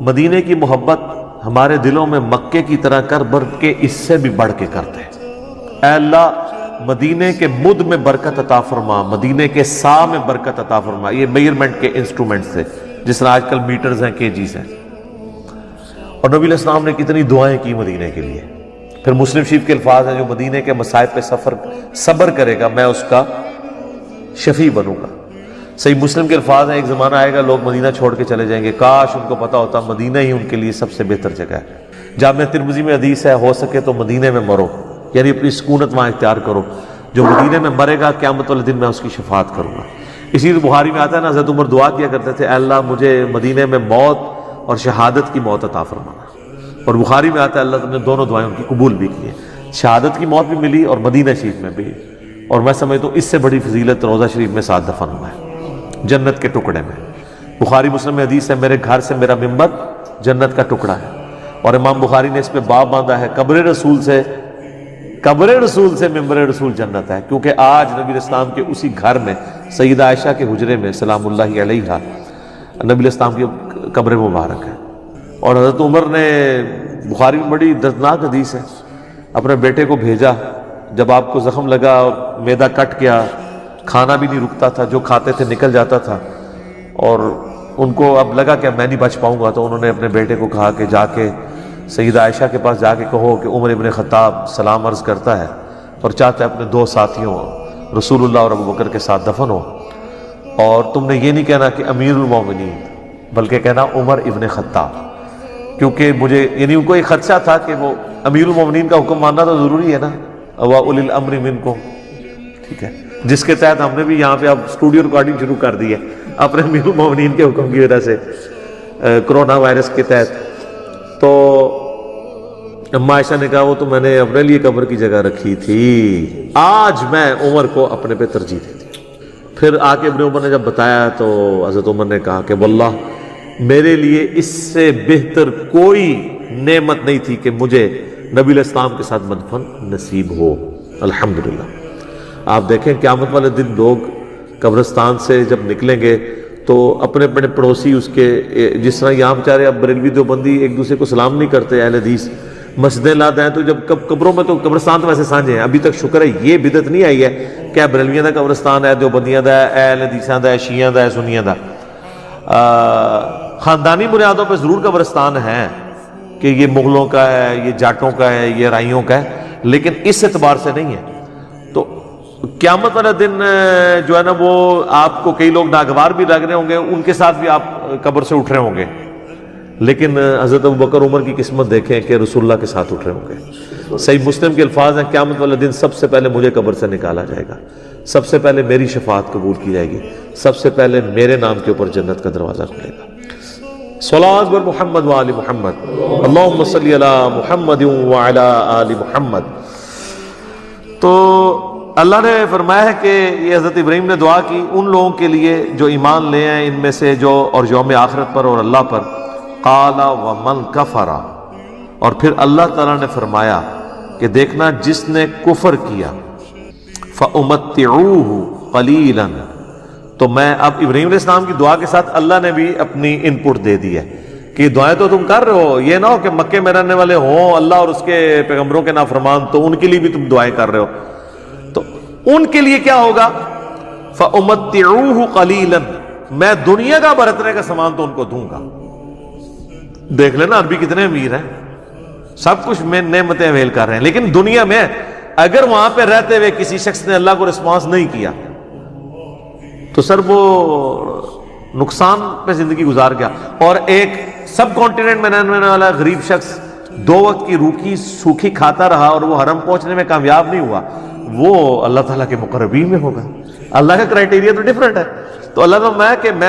مدینے کی محبت ہمارے دلوں میں مکے کی طرح کر، بلکہ اس سے بھی بڑھ کے کرتے ہیں. اے اللہ مدینے کے مد میں برکت عطا فرما، مدینے کے سا میں برکت عطا فرما. یہ میئرمنٹ کے انسٹرومنٹ سے، جس طرح آج کل میٹرز ہیں، کیجیز ہیں. اور نبی علیہ السلام نے کتنی دعائیں کی مدینے کے لیے. پھر مسلم شریف کے الفاظ ہیں، جو مدینے کے مصائب پہ صبر کرے گا میں اس کا شفیع بنوں گا. صحیح مسلم کے الفاظ ہیں، ایک زمانہ آئے گا لوگ مدینہ چھوڑ کے چلے جائیں گے، کاش ان کو پتا ہوتا مدینہ ہی ان کے لیے سب سے بہتر جگہ ہے. جامعہ ترمذی میں حدیث ہے، ہو سکے تو مدینے میں مرو، یعنی اپنی سکونت وہاں اختیار کرو. جو مدینے میں مرے گا قیامت والے دن میں اس کی شفاعت کروں گا. اسی لیے بخاری میں آتا ہے نا، حضرت عمر دعا کیا کرتے تھے، اے اللہ مجھے مدینے میں موت اور شہادت کی موت عطا فرمانا. اور بخاری میں آتا ہے اللہ نے دونوں دعائیں ان کی قبول بھی کی ہیں، شہادت کی موت بھی ملی اور مدینہ شریف میں بھی. اور میں سمجھتا ہوں اس سے بڑی فضیلت روضہ شریف میں ساتھ دفن ہوا ہے، جنت کے ٹکڑے میں. بخاری مسلم میں حدیث ہے، میرے گھر سے میرا ممبر جنت کا ٹکڑا ہے. اور امام بخاری نے اس پہ باب باندھا ہے، قبر رسول سے ممبر رسول جنت ہے. کیونکہ آج نبی علیہ السلام کے اسی گھر میں سیدہ عائشہ کے حجرے میں سلام اللہ علیہا نبی علیہ السلام کی قبر مبارک ہے. اور حضرت عمر نے، بخاری میں بڑی دردناک حدیث ہے، اپنے بیٹے کو بھیجا جب آپ کو زخم لگا، معدہ کٹ گیا، کھانا بھی نہیں رکتا تھا، جو کھاتے تھے نکل جاتا تھا، اور ان کو اب لگا کہ میں نہیں بچ پاؤں گا. تو انہوں نے اپنے بیٹے کو کہا کہ جا کے سیدہ عائشہ کے پاس جا کے کہو کہ عمر ابن خطاب سلام عرض کرتا ہے اور چاہتا ہے اپنے دو ساتھیوں رسول اللہ اور ابو بکر کے ساتھ دفن ہو. اور تم نے یہ نہیں کہنا کہ امیر المومنین، بلکہ کہنا عمر ابن خطاب. کیونکہ مجھے، یعنی ان کو ایک خدشہ تھا کہ وہ امیر المومنین کا حکم ماننا تو ضروری ہے نا، اولي الامر منکم، ٹھیک ہے، جس کے تحت ہم نے بھی یہاں پہ اب اسٹوڈیو ریکارڈنگ شروع کر دی ہے اپنے امیر المومنین کے حکم کی وجہ سے، کرونا وائرس کے تحت. تو اما عائشہ نے کہا وہ تو میں نے اپنے لیے قبر کی جگہ رکھی تھی، آج میں عمر کو اپنے پہ ترجیح دیتی. پھر آ کے ابن عمر نے جب بتایا تو حضرت عمر نے کہا کہ واللہ میرے لیے اس سے بہتر کوئی نعمت نہیں تھی کہ مجھے نبی علیہ السلام کے ساتھ مدفن نصیب ہو. الحمدللہ. آپ دیکھیں قیامت والے دن لوگ قبرستان سے جب نکلیں گے تو اپنے اپنے پڑوسی اس کے، جس طرح یہاں بیچارے اب بریلوی دیوبندی ایک دوسرے کو سلام نہیں کرتے، اہل حدیث مسجدیں لا دیں، تو جب قبروں میں تو قبرستان تو ویسے سانجھے ہیں. ابھی تک شکر ہے یہ بدعت نہیں آئی ہے کہ بریلویاں دا قبرستان ہے، دیوبندیاں دا ہے، اہل حدیثاں دا ہے، شیعہ دا ہے، سنیاں دا. خاندانی بنیادوں پہ ضرور قبرستان ہے کہ یہ مغلوں کا ہے، یہ جاٹوں کا ہے، یہ رائیوں کا ہے، لیکن اس اعتبار سے نہیں ہے. تو قیامت والا دن جو ہے نا، وہ آپ کو کئی لوگ ناگوار بھی لگ رہے ہوں گے، ان کے ساتھ بھی آپ قبر سے اٹھ رہے ہوں گے، لیکن حضرت ابوبکر عمر کی قسمت دیکھیں کہ رسول اللہ کے ساتھ اٹھ رہے ہوں گے. صحیح مسلم کے الفاظ ہیں، قیامت والا دن سب سے پہلے مجھے قبر سے نکالا جائے گا، سب سے پہلے میری شفاعت قبول کی جائے گی، سب سے پہلے میرے نام کے اوپر جنت کا دروازہ کھلے گا. صلوات بر محمد وآل محمد، اللہم صلی علی محمد وعلی آل محمد. تو اللہ نے فرمایا ہے کہ یہ حضرت ابراہیم نے دعا کی ان لوگوں کے لیے جو ایمان لے ہیں ان میں سے، جو اور یوم آخرت پر اور اللہ پر. قال ومن کفر، اور پھر اللہ تعالیٰ نے فرمایا کہ دیکھنا جس نے کفر کیا، فَأُمَتِّعُوهُ قَلِيلًا، تو میں اب ابراہیم علیہ السلام کی دعا کے ساتھ اللہ نے بھی اپنی ان پٹ دے دی ہے کہ دعائیں تو تم کر رہے ہو، یہ نہ ہو کہ مکے میں رہنے والے ہوں اللہ اور اس کے پیغمبروں کے نافرمان تو ان کے لیے بھی تم دعائیں کر رہے ہو. تو ان کے لیے کیا ہوگا؟ فَأُمَتِّعُوهُ قَلِيلًا، میں دنیا کا برتنے کا سامان تو ان کو دوں گا. دیکھ لینا عربی کتنے امیر ہیں، سب کچھ میں نعمتیں اویل کر رہے ہیں، لیکن دنیا میں اگر وہاں پہ رہتے ہوئے کسی شخص نے اللہ کو رسپانس نہیں کیا تو سر وہ نقصان پہ زندگی گزار گیا. اور ایک سب کانٹیننٹ میں رہنے والا غریب شخص 2 وقت کی روکھی سوکھی کھاتا رہا اور وہ حرم پہنچنے میں کامیاب نہیں ہوا، وہ اللہ تعالیٰ کے مقربین میں ہوگا. اللہ کا کرائٹیریا تو ڈفرنٹ ہے. تو اللہ کا میں کہ میں